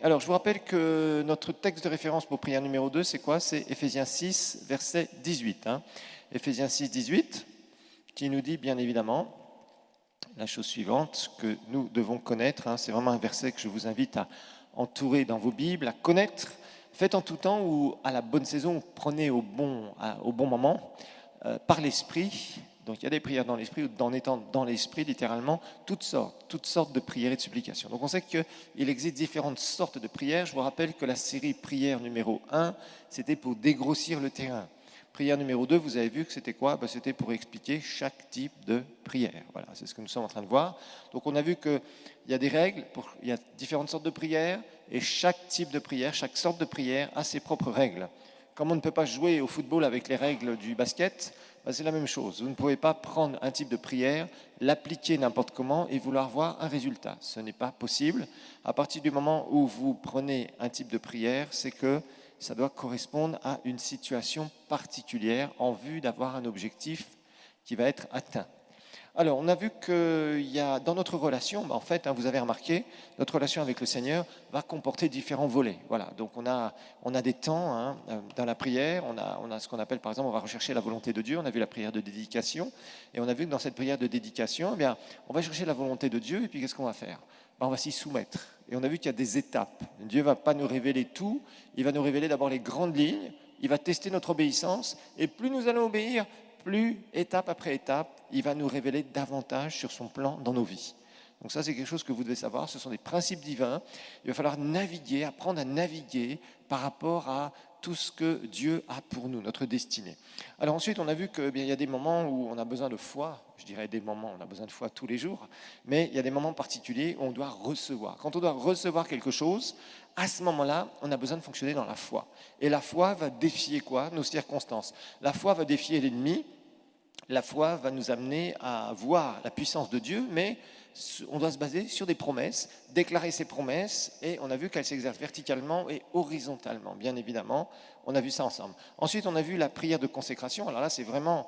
alors je vous rappelle que notre texte de référence pour prière numéro 2, c'est quoi? C'est Éphésiens 6, verset 18. Éphésiens 6, 18, qui nous dit bien évidemment la chose suivante que nous devons connaître. C'est vraiment un verset que je vous invite à entourer dans vos Bibles, à connaître. Faites en tout temps ou à la bonne saison, prenez au bon moment, par l'Esprit. Donc il y a des prières dans l'Esprit, ou en étant dans l'Esprit, littéralement, toutes sortes de prières et de supplications. Donc on sait qu'il existe différentes sortes de prières. Je vous rappelle que la série prière numéro 1, c'était pour dégrossir le terrain. Prière numéro 2, vous avez vu que c'était quoi? C'était pour expliquer chaque type de prière. Voilà, c'est ce que nous sommes en train de voir. Donc on a vu qu'il y a des règles, il y a différentes sortes de prières, et chaque type de prière, chaque sorte de prière a ses propres règles. Comme on ne peut pas jouer au football avec les règles du basket, c'est la même chose. Vous ne pouvez pas prendre un type de prière, l'appliquer n'importe comment et vouloir voir un résultat. Ce n'est pas possible. À partir du moment où vous prenez un type de prière, c'est que ça doit correspondre à une situation particulière en vue d'avoir un objectif qui va être atteint. Alors, on a vu qu'il y a dans notre relation, en fait, vous avez remarqué, notre relation avec le Seigneur va comporter différents volets. Voilà, donc on a des temps dans la prière, on a ce qu'on appelle, par exemple, on va rechercher la volonté de Dieu, on a vu la prière de dédication, et on a vu que dans cette prière de dédication, eh bien, on va chercher la volonté de Dieu, et puis qu'est-ce qu'on va faire? On va s'y soumettre. Et on a vu qu'il y a des étapes. Dieu ne va pas nous révéler tout, il va nous révéler d'abord les grandes lignes, il va tester notre obéissance, et plus nous allons obéir, plus, étape après étape, il va nous révéler davantage sur son plan dans nos vies. Donc ça, c'est quelque chose que vous devez savoir. Ce sont des principes divins. Il va falloir naviguer, apprendre à naviguer par rapport à tout ce que Dieu a pour nous, notre destinée. Alors ensuite, on a vu qu'il y a des moments où on a besoin de foi. Je dirais des moments, on a besoin de foi tous les jours. Mais il y a des moments particuliers où on doit recevoir. Quand on doit recevoir quelque chose, à ce moment-là, on a besoin de fonctionner dans la foi. Et la foi va défier quoi? Nos circonstances. La foi va défier l'ennemi. La foi va nous amener à voir la puissance de Dieu, mais on doit se baser sur des promesses, déclarer ces promesses, et on a vu qu'elles s'exercent verticalement et horizontalement, bien évidemment. On a vu ça ensemble. Ensuite, on a vu la prière de consécration. Alors là, c'est vraiment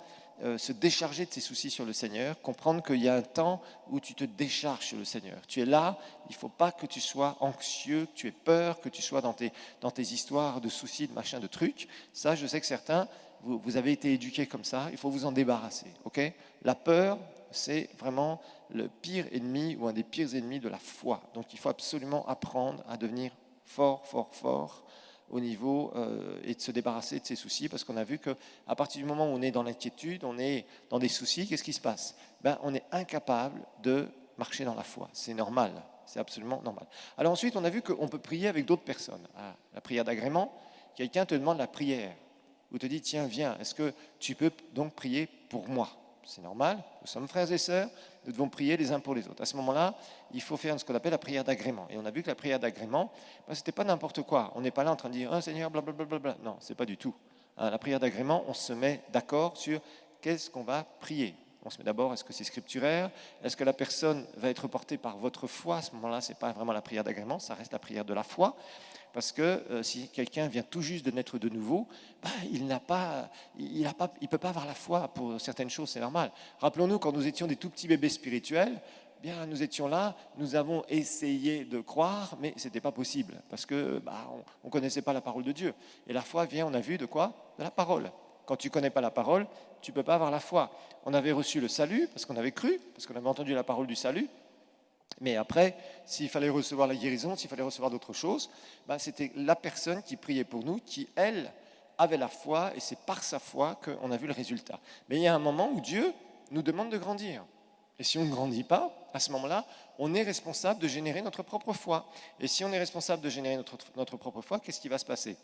se décharger de ses soucis sur le Seigneur, comprendre qu'il y a un temps où tu te décharges sur le Seigneur. Tu es là, il ne faut pas que tu sois anxieux, que tu aies peur, que tu sois dans tes histoires de soucis, de machin, de trucs. Ça, je sais que certains, vous avez été éduqués comme ça, il faut vous en débarrasser. Okay? La peur, c'est vraiment le pire ennemi ou un des pires ennemis de la foi. Donc il faut absolument apprendre à devenir fort au niveau et de se débarrasser de ses soucis, parce qu'on a vu qu'à partir du moment où on est dans l'inquiétude, on est dans des soucis, qu'est-ce qui se passe? On est incapable de marcher dans la foi. C'est normal, c'est absolument normal. Alors ensuite, on a vu qu'on peut prier avec d'autres personnes. La prière d'agrément, quelqu'un te demande la prière, ou te dit, tiens, viens, est-ce que tu peux donc prier pour moi? C'est normal, nous sommes frères et sœurs, nous devons prier les uns pour les autres. À ce moment-là, il faut faire ce qu'on appelle la prière d'agrément. Et on a vu que la prière d'agrément, ce n'était pas n'importe quoi. On n'est pas là en train de dire, oh, Seigneur, blablabla. Non, ce n'est pas du tout. La prière d'agrément, on se met d'accord sur qu'est-ce qu'on va prier. On se met d'abord, est-ce que c'est scripturaire? Est-ce que la personne va être portée par votre foi? À ce moment-là, ce n'est pas vraiment la prière d'agrément, ça reste la prière de la foi. Parce que si quelqu'un vient tout juste de naître de nouveau, il ne peut pas avoir la foi pour certaines choses, c'est normal. Rappelons-nous, quand nous étions des tout petits bébés spirituels, nous étions là, nous avons essayé de croire, mais ce n'était pas possible, parce qu'on ne connaissait pas la parole de Dieu. Et la foi vient, on a vu, de quoi? De la parole. Quand tu ne connais pas la parole, tu ne peux pas avoir la foi. On avait reçu le salut, parce qu'on avait cru, parce qu'on avait entendu la parole du salut. Mais après, s'il fallait recevoir la guérison, s'il fallait recevoir d'autres choses, c'était la personne qui priait pour nous, qui, elle, avait la foi, et c'est par sa foi qu'on a vu le résultat. Mais il y a un moment où Dieu nous demande de grandir. Et si on ne grandit pas, à ce moment-là, on est responsable de générer notre propre foi. Et si on est responsable de générer notre propre foi, qu'est-ce qui va se passer?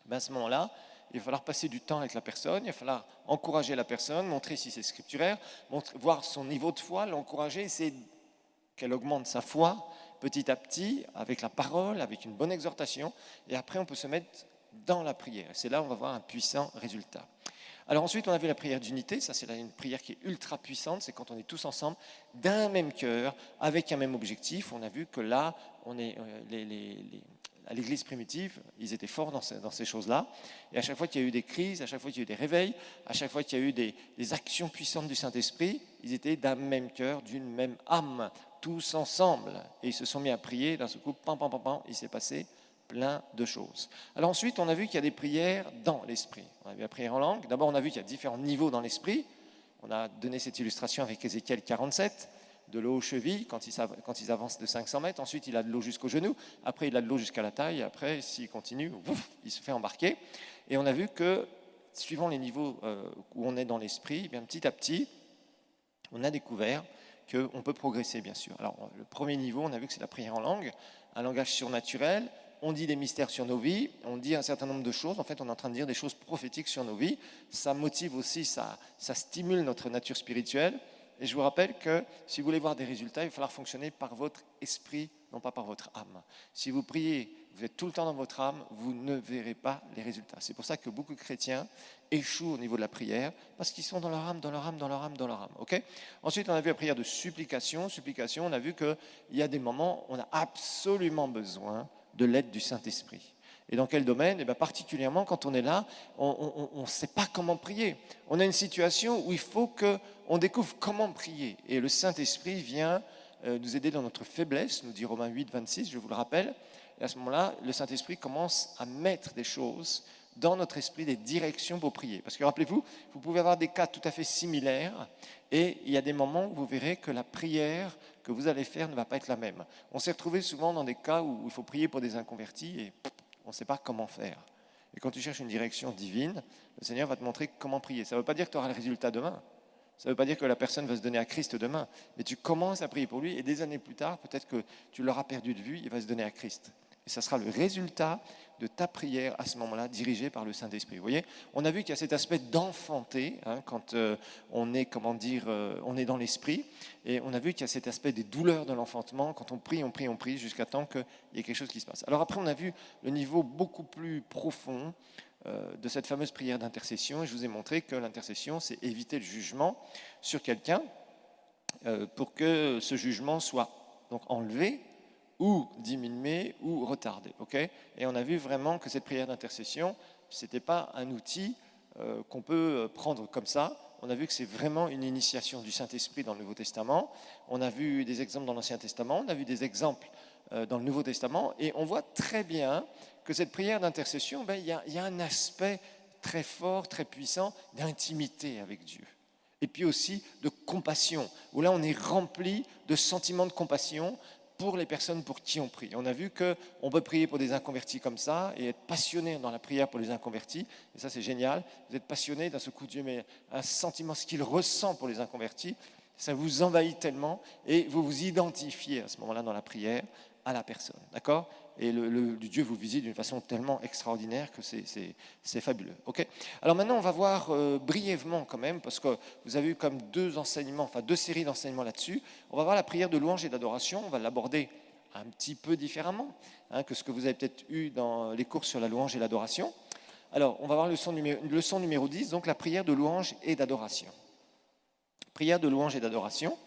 À ce moment-là, il va falloir passer du temps avec la personne, il va falloir encourager la personne, montrer si c'est scripturaire, voir son niveau de foi, l'encourager, essayer qu'elle augmente sa foi petit à petit, avec la parole, avec une bonne exhortation, et après on peut se mettre dans la prière. C'est là où on va voir un puissant résultat. Alors ensuite, on a vu la prière d'unité, ça c'est une prière qui est ultra puissante, c'est quand on est tous ensemble, d'un même cœur, avec un même objectif. On a vu que là, on est, à l'église primitive, ils étaient forts dans ces choses-là. Et à chaque fois qu'il y a eu des crises, à chaque fois qu'il y a eu des réveils, à chaque fois qu'il y a eu des actions puissantes du Saint-Esprit, ils étaient d'un même cœur, d'une même âme. tous ensemble. Et ils se sont mis à prier, d'un seul coup, pam, pam, pam, pam, il s'est passé plein de choses. Alors ensuite, on a vu qu'il y a des prières dans l'esprit. On a vu la prière en langue. D'abord, on a vu qu'il y a différents niveaux dans l'esprit. On a donné cette illustration avec Ézéchiel 47, de l'eau aux chevilles quand ils avancent de 500 mètres. Ensuite, il a de l'eau jusqu'au genou. Après, il a de l'eau jusqu'à la taille. Après, s'il continue, il se fait embarquer. Et on a vu que, suivant les niveaux où on est dans l'esprit, bien petit à petit, on a découvert qu'on peut progresser, bien sûr. Alors, le premier niveau, on a vu que c'est la prière en langue, un langage surnaturel. On dit des mystères sur nos vies, on dit un certain nombre de choses. En fait, on est en train de dire des choses prophétiques sur nos vies. Ça motive aussi, ça stimule notre nature spirituelle. Et je vous rappelle que si vous voulez voir des résultats, il va falloir fonctionner par votre esprit, non pas par votre âme. Si vous priez, vous êtes tout le temps dans votre âme, vous ne verrez pas les résultats. C'est pour ça que beaucoup de chrétiens échouent au niveau de la prière, parce qu'ils sont dans leur âme, dans leur âme, dans leur âme, dans leur âme. Okay. Ensuite, on a vu la prière de supplication. Supplication, on a vu qu'il y a des moments où on a absolument besoin de l'aide du Saint-Esprit. Et dans quel domaine? Particulièrement quand on est là, on ne sait pas comment prier. On a une situation où il faut qu'on découvre comment prier. Et le Saint-Esprit vient nous aider dans notre faiblesse, nous dit Romains 8, 26, je vous le rappelle. Et à ce moment-là, le Saint-Esprit commence à mettre des choses dans notre esprit, des directions pour prier. Parce que rappelez-vous, vous pouvez avoir des cas tout à fait similaires et il y a des moments où vous verrez que la prière que vous allez faire ne va pas être la même. On s'est retrouvé souvent dans des cas où il faut prier pour des inconvertis et on ne sait pas comment faire. Et quand tu cherches une direction divine, le Seigneur va te montrer comment prier. Ça ne veut pas dire que tu auras le résultat demain. Ça ne veut pas dire que la personne va se donner à Christ demain. Mais tu commences à prier pour lui et des années plus tard, peut-être que tu l'auras perdu de vue, il va se donner à Christ. Et ça sera le résultat de ta prière à ce moment-là, dirigée par le Saint-Esprit. Vous voyez, on a vu qu'il y a cet aspect d'enfanter, quand on est, on est dans l'esprit. Et on a vu qu'il y a cet aspect des douleurs de l'enfantement. Quand on prie, jusqu'à temps qu'il y ait quelque chose qui se passe. Alors après, on a vu le niveau beaucoup plus profond de cette fameuse prière d'intercession. Et je vous ai montré que l'intercession, c'est éviter le jugement sur quelqu'un pour que ce jugement soit donc enlevé, ou diminuer ou retarder. Okay. Et on a vu vraiment que cette prière d'intercession, ce n'était pas un outil qu'on peut prendre comme ça. On a vu que c'est vraiment une initiation du Saint-Esprit dans le Nouveau Testament. On a vu des exemples dans l'Ancien Testament, on a vu des exemples dans le Nouveau Testament, et on voit très bien que cette prière d'intercession, il y a un aspect très fort, très puissant d'intimité avec Dieu. Et puis aussi de compassion, où là on est rempli de sentiments de compassion pour les personnes pour qui on prie. On a vu qu'on peut prier pour des inconvertis comme ça et être passionné dans la prière pour les inconvertis. Et ça, c'est génial. Vous êtes passionné, d'un seul coup, Dieu met un sentiment, ce qu'il ressent pour les inconvertis. Ça vous envahit tellement et vous vous identifiez à ce moment-là dans la prière à la personne. D'accord ? Et le Dieu vous visite d'une façon tellement extraordinaire que c'est fabuleux. Okay. Alors maintenant, on va voir brièvement quand même, parce que vous avez eu comme deux séries d'enseignements là-dessus. On va voir la prière de louange et d'adoration. On va l'aborder un petit peu différemment que ce que vous avez peut-être eu dans les cours sur la louange et l'adoration. Alors, on va voir leçon numéro 10, donc la prière de louange et d'adoration. Prière de louange et d'adoration.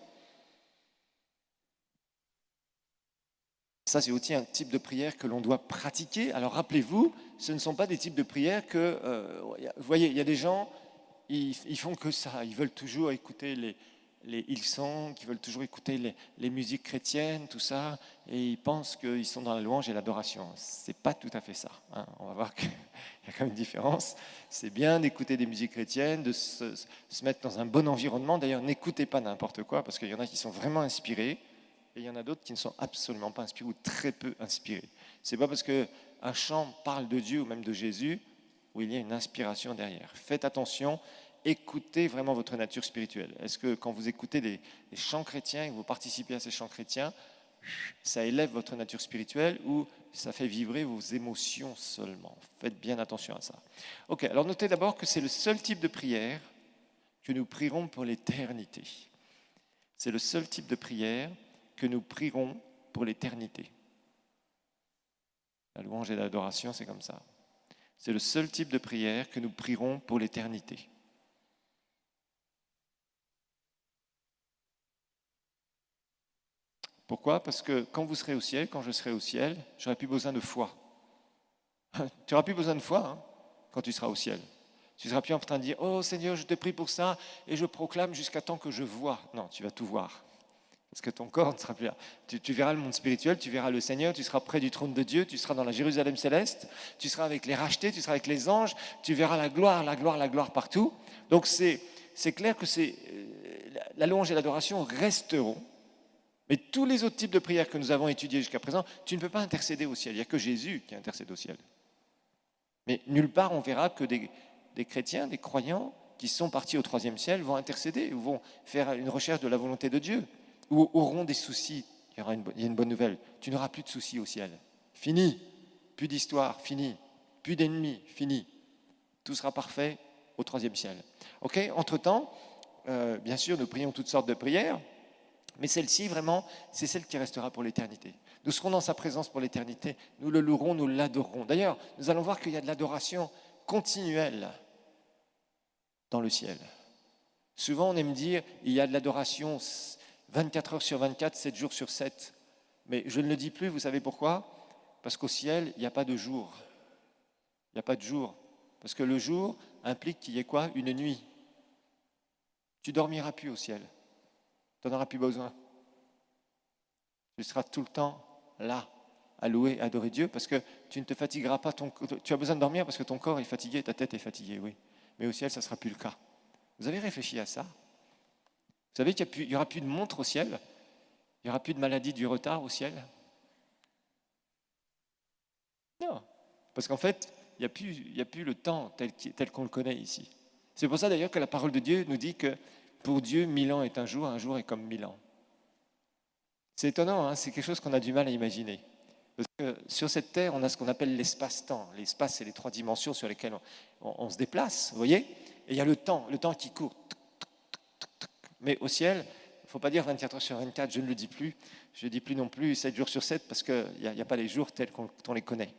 Ça, c'est aussi un type de prière que l'on doit pratiquer. Alors, rappelez-vous, ce ne sont pas des types de prières que... vous voyez, il y a des gens, ils font que ça. Ils veulent toujours écouter les Hillsong, ils veulent toujours écouter les musiques chrétiennes, tout ça, et ils pensent qu'ils sont dans la louange et l'adoration. Ce n'est pas tout à fait ça. On va voir qu'il y a quand même une différence. C'est bien d'écouter des musiques chrétiennes, de se mettre dans un bon environnement. D'ailleurs, n'écoutez pas n'importe quoi, parce qu'il y en a qui sont vraiment inspirés, et il y en a d'autres qui ne sont absolument pas inspirés ou très peu inspirés. Ce n'est pas parce qu'un chant parle de Dieu ou même de Jésus où il y a une inspiration derrière. Faites attention, écoutez vraiment votre nature spirituelle. Est-ce que quand vous écoutez des chants chrétiens et que vous participez à ces chants chrétiens, ça élève votre nature spirituelle ou ça fait vibrer vos émotions seulement? Faites bien attention à ça. Ok, alors notez d'abord que c'est le seul type de prière que nous prierons pour l'éternité. C'est le seul type de prière que nous prierons pour l'éternité. La louange et l'adoration, c'est comme ça. C'est le seul type de prière que nous prierons pour l'éternité. Pourquoi ? Parce que quand vous serez au ciel, quand je serai au ciel, j'aurai plus besoin de foi. Tu n'auras plus besoin de foi quand tu seras au ciel. Tu ne seras plus en train de dire « Oh Seigneur, je te prie pour ça et je proclame jusqu'à temps que je vois. » Non, tu vas tout voir. Parce que ton corps ne sera plus là. Tu verras le monde spirituel, tu verras le Seigneur, tu seras près du trône de Dieu, tu seras dans la Jérusalem céleste, tu seras avec les rachetés, tu seras avec les anges, tu verras la gloire, la gloire, la gloire partout. Donc c'est clair que la louange et l'adoration resteront. Mais tous les autres types de prières que nous avons étudiés jusqu'à présent, tu ne peux pas intercéder au ciel. Il n'y a que Jésus qui intercède au ciel. Mais nulle part on verra que des chrétiens, des croyants qui sont partis au troisième ciel vont intercéder ou vont faire une recherche de la volonté de Dieu ou auront des soucis. Il y a une bonne nouvelle. Tu n'auras plus de soucis au ciel. Fini. Plus d'histoire. Fini. Plus d'ennemis. Fini. Tout sera parfait au troisième ciel. Ok. Entre-temps, bien sûr, nous prions toutes sortes de prières. Mais celle-ci, vraiment, c'est celle qui restera pour l'éternité. Nous serons dans sa présence pour l'éternité. Nous le louerons, nous l'adorerons. D'ailleurs, nous allons voir qu'il y a de l'adoration continuelle dans le ciel. Souvent, on aime dire il y a de l'adoration 24 heures sur 24, 7 jours sur 7. Mais je ne le dis plus, vous savez pourquoi ? Parce qu'au ciel, il n'y a pas de jour. Il n'y a pas de jour. Parce que le jour implique qu'il y ait quoi ? Une nuit. Tu dormiras plus au ciel. Tu n'en auras plus besoin. Tu seras tout le temps là, à louer, à adorer Dieu, parce que tu ne te fatigueras pas. Tu as besoin de dormir parce que ton corps est fatigué, ta tête est fatiguée, oui. Mais au ciel, ça ne sera plus le cas. Vous avez réfléchi à ça ? Vous savez qu'il n'y aura plus de montre au ciel ? Il n'y aura plus de maladie du retard au ciel ? Non. Parce qu'en fait, il n'y a plus le temps tel qu'on le connaît ici. C'est pour ça d'ailleurs que la parole de Dieu nous dit que pour Dieu, 1000 ans est un jour est comme 1000 ans. C'est étonnant, hein, c'est quelque chose qu'on a du mal à imaginer. Parce que sur cette terre, on a ce qu'on appelle l'espace-temps. L'espace, c'est les 3 dimensions sur lesquelles on se déplace, vous voyez ? Et il y a le temps qui court. Mais au ciel, il ne faut pas dire 24 heures sur 24, je ne le dis plus. Je ne dis plus non plus 7 jours sur 7 parce qu'il n'y a pas les jours tels qu'on les connaît.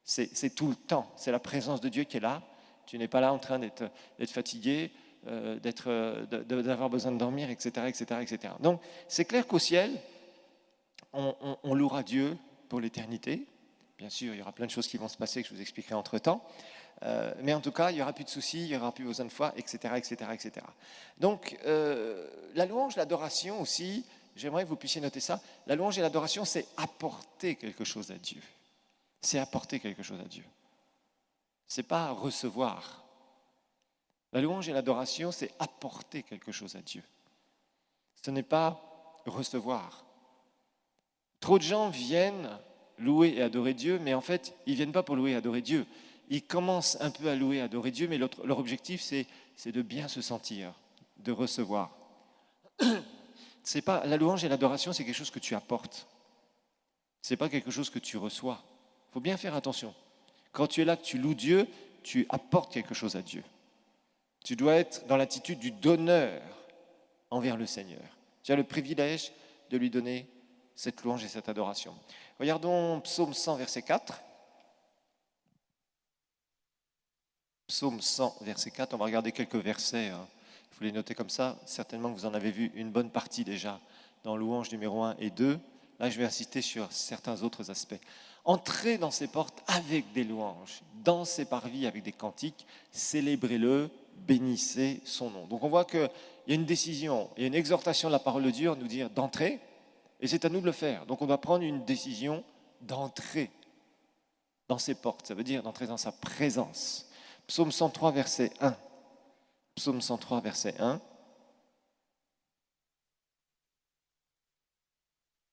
C'est tout le temps, c'est la présence de Dieu qui est là. Tu n'es pas là en train d'être fatigué, d'avoir besoin de dormir, etc., etc., etc. Donc, c'est clair qu'au ciel, on louera Dieu pour l'éternité. Bien sûr, il y aura plein de choses qui vont se passer que je vous expliquerai entre-temps. Mais en tout cas, il n'y aura plus de soucis, il n'y aura plus besoin de foi, etc., etc., etc. Donc, la louange, l'adoration aussi, j'aimerais que vous puissiez noter ça. La louange et l'adoration, c'est apporter quelque chose à Dieu. C'est apporter quelque chose à Dieu. Ce n'est pas recevoir. La louange et l'adoration, c'est apporter quelque chose à Dieu. Ce n'est pas recevoir. Trop de gens viennent louer et adorer Dieu, mais en fait, ils ne viennent pas pour louer et adorer Dieu. Ils commencent un peu à louer et adorer Dieu, mais leur objectif, c'est de bien se sentir, de recevoir. C'est pas, la louange et l'adoration, c'est quelque chose que tu apportes. Ce n'est pas quelque chose que tu reçois. Il faut bien faire attention. Quand tu es là, que tu loues Dieu, tu apportes quelque chose à Dieu. Tu dois être dans l'attitude du donneur envers le Seigneur. Tu as le privilège de lui donner cette louange et cette adoration. Regardons Psaume 100, verset 4. Psaume 100, verset 4. On va regarder quelques versets. Il faut les noter comme ça. Certainement que vous en avez vu une bonne partie déjà dans louange numéro 1 et 2. Là, je vais insister sur certains autres aspects. Entrez dans ses portes avec des louanges, dans ses parvis avec des cantiques, célébrez-le, bénissez son nom. Donc on voit qu'il y a une décision, il y a une exhortation de la parole de Dieu à nous dire d'entrer, et c'est à nous de le faire. Donc on doit prendre une décision d'entrer dans ses portes, ça veut dire d'entrer dans sa présence. Psaume 103, verset 1. Psaume 103, verset 1.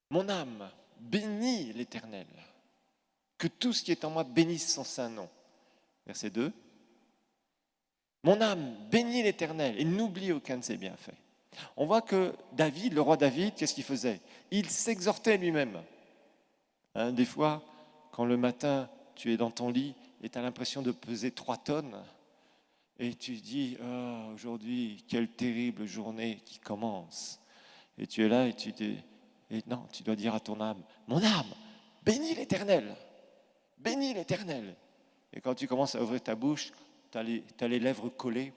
Mon âme bénit l'Éternel. Que tout ce qui est en moi bénisse son saint nom. Verset 2. Mon âme bénit l'Éternel et n'oublie aucun de ses bienfaits. On voit que David, le roi David, qu'est-ce qu'il faisait ? Il s'exhortait lui-même. Des fois, quand le matin, tu es dans ton lit et tu as l'impression de peser 3 tonnes, et tu dis, oh, aujourd'hui, quelle terrible journée qui commence. Et tu es là et non, tu dois dire à ton âme, mon âme, bénis l'Éternel. Bénis l'Éternel. Et quand tu commences à ouvrir ta bouche, tu as les lèvres collées.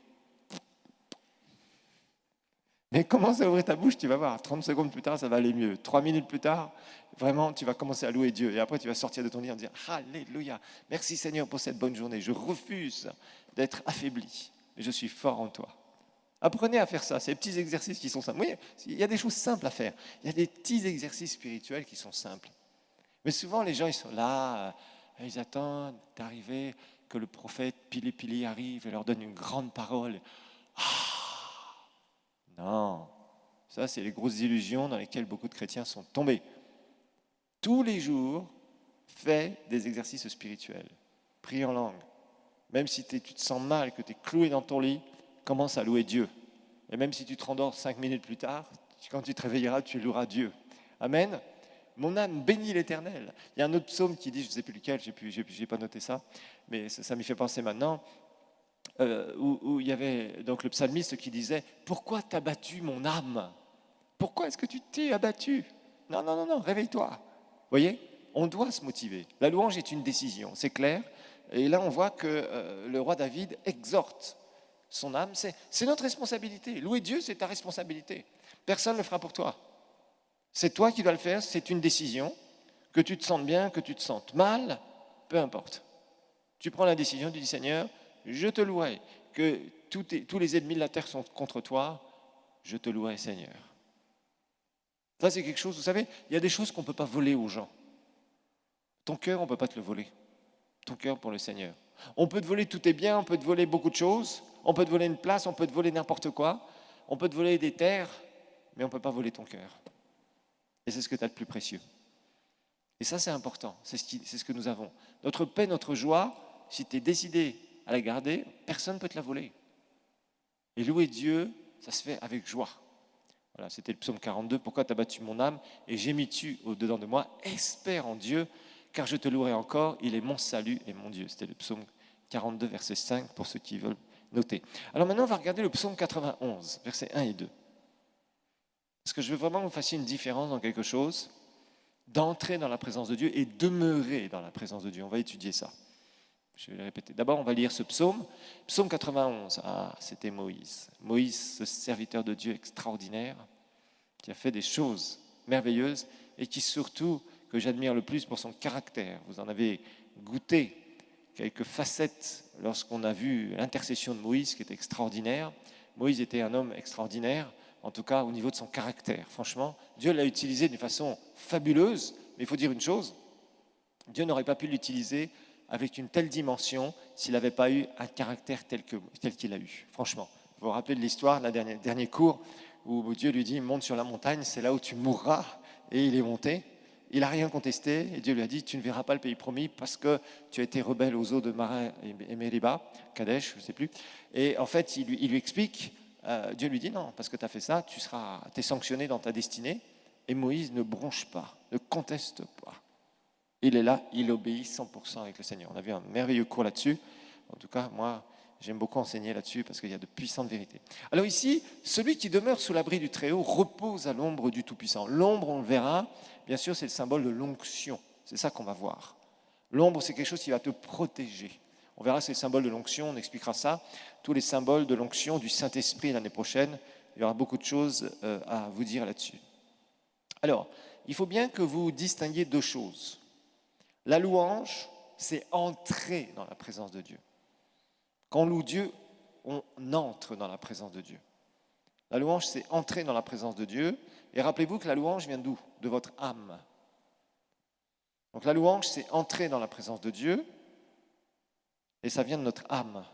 Mais commence à ouvrir ta bouche, tu vas voir, 30 secondes plus tard, ça va aller mieux. 3 minutes plus tard, vraiment, tu vas commencer à louer Dieu. Et après, tu vas sortir de ton lit en dire, Alléluia, merci Seigneur pour cette bonne journée. Je refuse d'être affaibli, mais je suis fort en toi. Apprenez à faire ça, ces petits exercices qui sont simples. Oui, il y a des choses simples à faire. Il y a des petits exercices spirituels qui sont simples. Mais souvent, les gens, ils sont là, ils attendent d'arriver, que le prophète Pili arrive et leur donne une grande parole. Non, ça, c'est les grosses illusions dans lesquelles beaucoup de chrétiens sont tombés. Tous les jours, fais des exercices spirituels. Prie en langue. Même si tu te sens mal, que tu es cloué dans ton lit, commence à louer Dieu. Et même si tu te rendors 5 minutes plus tard, quand tu te réveilleras, tu loueras Dieu. Amen. Mon âme bénit l'Éternel. Il y a un autre psaume qui dit, je ne sais plus lequel, je n'ai pas noté ça, mais ça m'y fait penser maintenant, où il y avait donc le psalmiste qui disait « Pourquoi t'as battu mon âme? Pourquoi est-ce que tu t'es abattu? Non, non, non, non, réveille-toi. » Vous voyez, on doit se motiver. La louange est une décision, c'est clair. Et là, on voit que le roi David exhorte son âme. C'est notre responsabilité. Louer Dieu, c'est ta responsabilité. Personne ne le fera pour toi. C'est toi qui dois le faire, c'est une décision. Que tu te sentes bien, que tu te sentes mal, peu importe. Tu prends la décision, tu dis Seigneur, je te louerai. Que tous les ennemis de la terre sont contre toi, je te louerai Seigneur. Ça c'est quelque chose, vous savez, il y a des choses qu'on ne peut pas voler aux gens. Ton cœur, on ne peut pas te le voler. Ton cœur pour le Seigneur. On peut te voler tous tes biens, on peut te voler beaucoup de choses, on peut te voler une place, on peut te voler n'importe quoi, on peut te voler des terres, mais on ne peut pas voler ton cœur. Et c'est ce que tu as de plus précieux. Et ça, c'est important, c'est ce que nous avons. Notre paix, notre joie, si tu es décidé à la garder, personne ne peut te la voler. Et louer Dieu, ça se fait avec joie. Voilà, c'était le psaume 42, « Pourquoi t'as battu mon âme et gémis-tu au-dedans de moi? Espère en Dieu, car je te louerai encore, il est mon salut et mon Dieu. » C'était le psaume 42, verset 5, pour ceux qui veulent noter. Alors maintenant, on va regarder le psaume 91, versets 1 et 2. Parce que je veux vraiment que vous fassiez une différence dans quelque chose, d'entrer dans la présence de Dieu et demeurer dans la présence de Dieu. On va étudier ça. Je vais le répéter. D'abord, on va lire ce psaume. Psaume 91. Ah, c'était Moïse. Moïse, ce serviteur de Dieu extraordinaire, qui a fait des choses merveilleuses et qui surtout, que j'admire le plus pour son caractère. Vous en avez goûté quelques facettes lorsqu'on a vu l'intercession de Moïse, qui était extraordinaire. Moïse était un homme extraordinaire, en tout cas au niveau de son caractère. Franchement, Dieu l'a utilisé d'une façon fabuleuse, mais il faut dire une chose, Dieu n'aurait pas pu l'utiliser avec une telle dimension s'il n'avait pas eu un caractère tel qu'il a eu. Franchement, vous vous rappelez de l'histoire, le dernier cours, où Dieu lui dit « Monte sur la montagne, c'est là où tu mourras ». Et il est monté. Il n'a rien contesté. Et Dieu lui a dit « Tu ne verras pas le pays promis parce que tu as été rebelle aux eaux de Marin et Mériba, Kadesh, je ne sais plus. » Et en fait, il lui explique, Dieu lui dit « Non, parce que tu as fait ça, tu es sanctionné dans ta destinée. » Et Moïse ne bronche pas, ne conteste pas. Il est là, il obéit 100% avec le Seigneur. On a vu un merveilleux cours là-dessus. En tout cas, moi, j'aime beaucoup enseigner là-dessus parce qu'il y a de puissantes vérités. Alors ici, celui qui demeure sous l'abri du Très-Haut repose à l'ombre du Tout-Puissant. L'ombre, on le verra, bien sûr, c'est le symbole de l'onction. C'est ça qu'on va voir. L'ombre, c'est quelque chose qui va te protéger. On verra, c'est le symbole de l'onction, on expliquera ça. Tous les symboles de l'onction du Saint-Esprit l'année prochaine. Il y aura beaucoup de choses à vous dire là-dessus. Alors, il faut bien que vous distinguiez deux choses. La louange, c'est entrer dans la présence de Dieu. Quand on loue Dieu, on entre dans la présence de Dieu. La louange, c'est entrer dans la présence de Dieu. Et rappelez-vous que la louange vient d'où? De votre âme. Donc la louange, c'est entrer dans la présence de Dieu. Et ça vient de notre âme.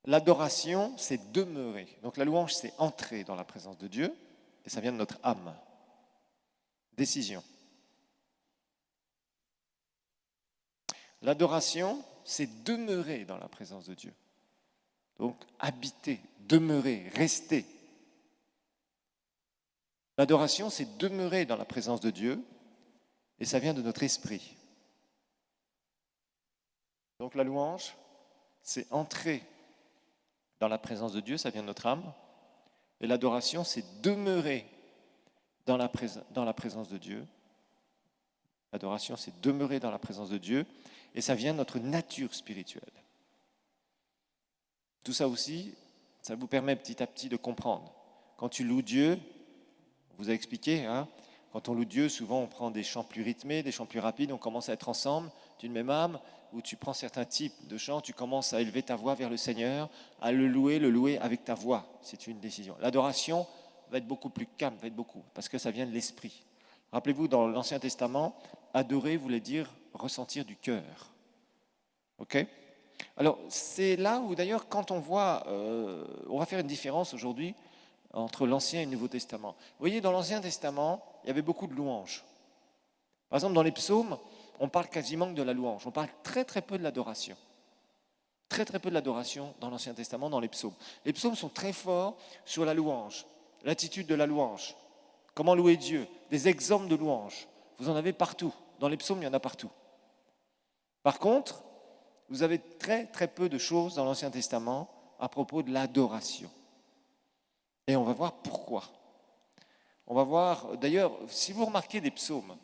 L'adoration, c'est demeurer. Donc la louange, c'est entrer dans la présence de Dieu. Et ça vient de notre âme. Décision. L'adoration, c'est demeurer dans la présence de Dieu. Donc, habiter, demeurer, rester. L'adoration, c'est demeurer dans la présence de Dieu, et ça vient de notre esprit. Donc, la louange, c'est entrer dans la présence de Dieu, ça vient de notre âme, et l'adoration, c'est demeurer dans la présence de Dieu. L'adoration, c'est demeurer dans la présence de Dieu, et ça vient de notre nature spirituelle. Tout ça aussi, ça vous permet petit à petit de comprendre. Quand tu loues Dieu, on vous a expliqué, quand on loue Dieu, souvent on prend des chants plus rythmés, des chants plus rapides, on commence à être ensemble d'une même âme, où tu prends certains types de chants, tu commences à élever ta voix vers le Seigneur, à le louer avec ta voix. C'est une décision. L'adoration va être beaucoup plus calme, parce que ça vient de l'esprit. Rappelez-vous, dans l'Ancien Testament, adorer voulait dire ressentir du cœur. Ok ? Alors, c'est là où d'ailleurs, quand on voit, on va faire une différence aujourd'hui entre l'Ancien et le Nouveau Testament. Vous voyez, dans l'Ancien Testament, il y avait beaucoup de louanges. Par exemple, dans les psaumes, on parle quasiment que de la louange. On parle très très peu de l'adoration. Très très peu de l'adoration dans l'Ancien Testament, dans les psaumes. Les psaumes sont très forts sur la louange, l'attitude de la louange, comment louer Dieu, des exemples de louange. Vous en avez partout. Dans les psaumes, il y en a partout. Par contre, vous avez très très peu de choses dans l'Ancien Testament à propos de l'adoration. Et on va voir pourquoi. On va voir, d'ailleurs, si vous remarquez des psaumes,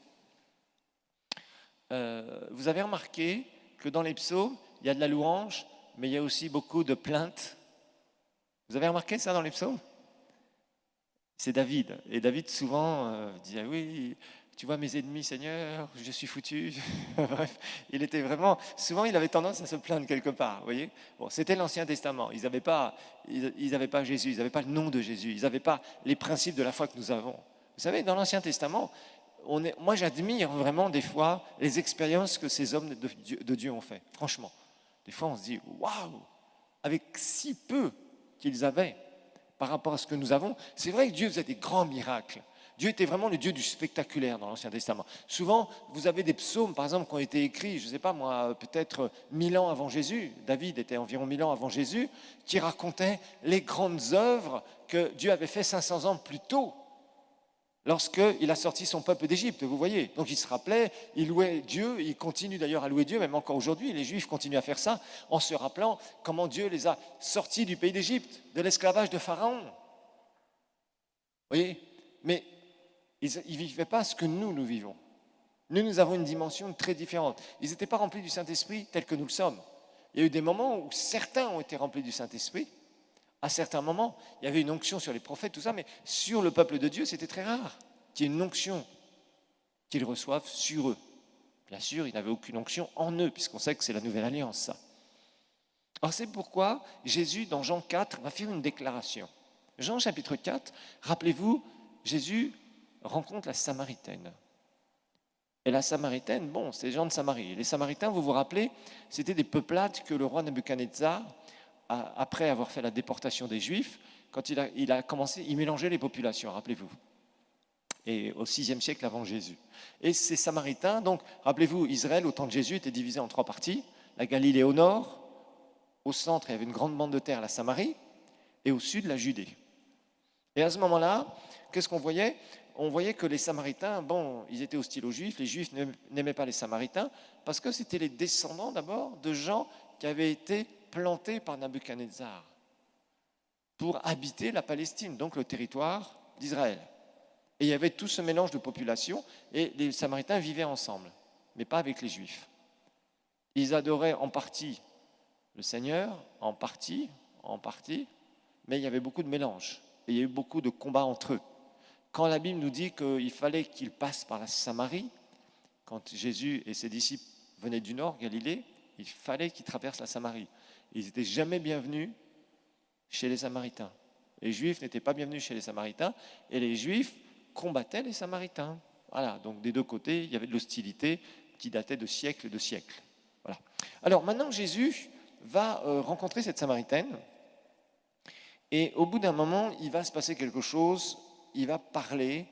vous avez remarqué que dans les psaumes, il y a de la louange, mais il y a aussi beaucoup de plaintes. Vous avez remarqué ça dans les psaumes ? C'est David. Et David, souvent, disait, oui, tu vois mes ennemis, Seigneur, je suis foutu. Bref, il était vraiment... Souvent, il avait tendance à se plaindre quelque part, vous voyez ? Bon, c'était l'Ancien Testament. Ils n'avaient pas Jésus, ils n'avaient pas le nom de Jésus, ils n'avaient pas les principes de la foi que nous avons. Vous savez, dans l'Ancien Testament, moi, j'admire vraiment des fois les expériences que ces hommes de Dieu ont fait. Franchement, des fois, on se dit, waouh, avec si peu qu'ils avaient par rapport à ce que nous avons. C'est vrai que Dieu faisait des grands miracles. Dieu était vraiment le Dieu du spectaculaire dans l'Ancien Testament. Souvent, vous avez des psaumes, par exemple, qui ont été écrits, je ne sais pas moi, peut-être 1000 ans avant Jésus. David était environ 1000 ans avant Jésus, qui racontait les grandes œuvres que Dieu avait fait 500 ans plus tôt, lorsqu'il a sorti son peuple d'Égypte, vous voyez. Donc il se rappelait, il louait Dieu, il continue d'ailleurs à louer Dieu, même encore aujourd'hui, les Juifs continuent à faire ça, en se rappelant comment Dieu les a sortis du pays d'Égypte, de l'esclavage de Pharaon. Vous voyez ? Mais ils ne vivaient pas ce que nous vivons. Nous avons une dimension très différente. Ils n'étaient pas remplis du Saint-Esprit tel que nous le sommes. Il y a eu des moments où certains ont été remplis du Saint-Esprit. À certains moments, il y avait une onction sur les prophètes, tout ça, mais sur le peuple de Dieu, c'était très rare qu'il y ait une onction qu'ils reçoivent sur eux. Bien sûr, ils n'avaient aucune onction en eux, puisqu'on sait que c'est la nouvelle alliance, ça. Alors c'est pourquoi Jésus, dans Jean 4, va faire une déclaration. Jean chapitre 4, rappelez-vous, Jésus rencontre la Samaritaine. Et la Samaritaine, bon, c'est les gens de Samarie. Les Samaritains, vous vous rappelez, c'était des peuplades que le roi Nebuchadnezzar, après avoir fait la déportation des Juifs, quand il a commencé, il mélangeait les populations, rappelez-vous. Et au VIe siècle avant Jésus. Et ces Samaritains, donc, rappelez-vous, Israël, au temps de Jésus, était divisé en 3 parties. La Galilée au nord, au centre, il y avait une grande bande de terre, la Samarie, et au sud, la Judée. Et à ce moment-là, qu'est-ce qu'on voyait ? On voyait que les Samaritains, bon, ils étaient hostiles aux Juifs, les Juifs n'aimaient pas les Samaritains, parce que c'était les descendants d'abord de gens qui avaient été plantés par Nebuchadnezzar pour habiter la Palestine, donc le territoire d'Israël. Et il y avait tout ce mélange de populations, et les Samaritains vivaient ensemble, mais pas avec les Juifs. Ils adoraient en partie le Seigneur, en partie, mais il y avait beaucoup de mélange, et il y a eu beaucoup de combats entre eux. Quand la Bible nous dit qu'il fallait qu'ils passent par la Samarie, quand Jésus et ses disciples venaient du nord, Galilée, il fallait qu'ils traversent la Samarie. Ils n'étaient jamais bienvenus chez les Samaritains. Les Juifs n'étaient pas bienvenus chez les Samaritains, et les Juifs combattaient les Samaritains. Voilà, donc des deux côtés, il y avait de l'hostilité qui datait de siècles et de siècles. Voilà. Alors maintenant, Jésus va rencontrer cette Samaritaine, et au bout d'un moment, il va se passer quelque chose, il va parler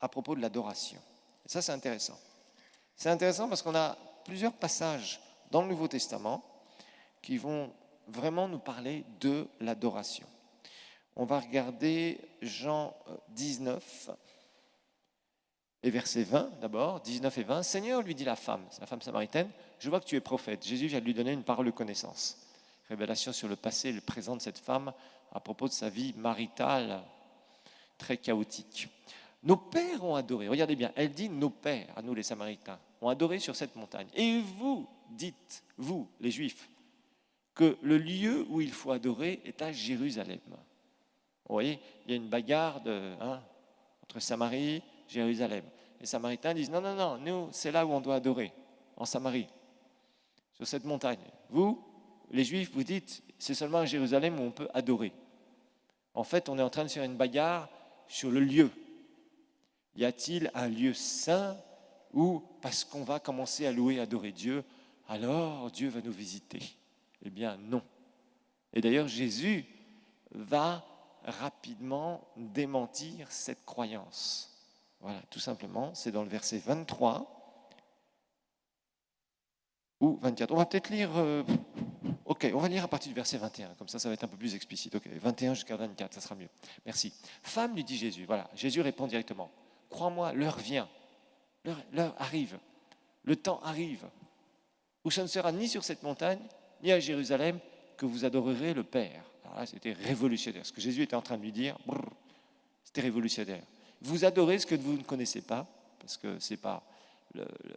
à propos de l'adoration. Et ça, c'est intéressant. C'est intéressant parce qu'on a plusieurs passages dans le Nouveau Testament qui vont vraiment nous parler de l'adoration. On va regarder Jean 19 et verset 20 d'abord, 19 et 20. Seigneur, lui dit la femme, c'est la femme samaritaine, je vois que tu es prophète. Jésus vient de lui donner une parole de connaissance. Révélation sur le passé et le présent de cette femme à propos de sa vie maritale très chaotique. Nos pères ont adoré, regardez bien, elle dit nos pères, à nous les Samaritains, ont adoré sur cette montagne. Et vous dites, vous les Juifs, que le lieu où il faut adorer est à Jérusalem. Vous voyez, il y a une bagarre entre Samarie et Jérusalem. Les Samaritains disent non, nous, c'est là où on doit adorer, en Samarie. sur cette montagne. Vous, les Juifs, vous dites, c'est seulement à Jérusalem où on peut adorer. En fait, on est en train de faire une bagarre sur le lieu. Y a-t-il un lieu saint où, parce qu'on va commencer à louer et adorer Dieu, alors Dieu va nous visiter? Eh bien, non. Et d'ailleurs, Jésus va rapidement démentir cette croyance. Voilà, tout simplement, c'est dans le verset 23 ou 24. On va peut-être lire... Ok, on va lire à partir du verset 21, comme ça va être un peu plus explicite. Ok, 21 jusqu'à 24, ça sera mieux. Merci. Femme, lui dit Jésus. Voilà, Jésus répond directement. Crois-moi, l'heure vient. L'heure arrive. Le temps arrive où ce ne sera ni sur cette montagne, ni à Jérusalem que vous adorerez le Père. Alors là, c'était révolutionnaire. Ce que Jésus était en train de lui dire, c'était révolutionnaire. Vous adorez ce que vous ne connaissez pas, parce que c'est pas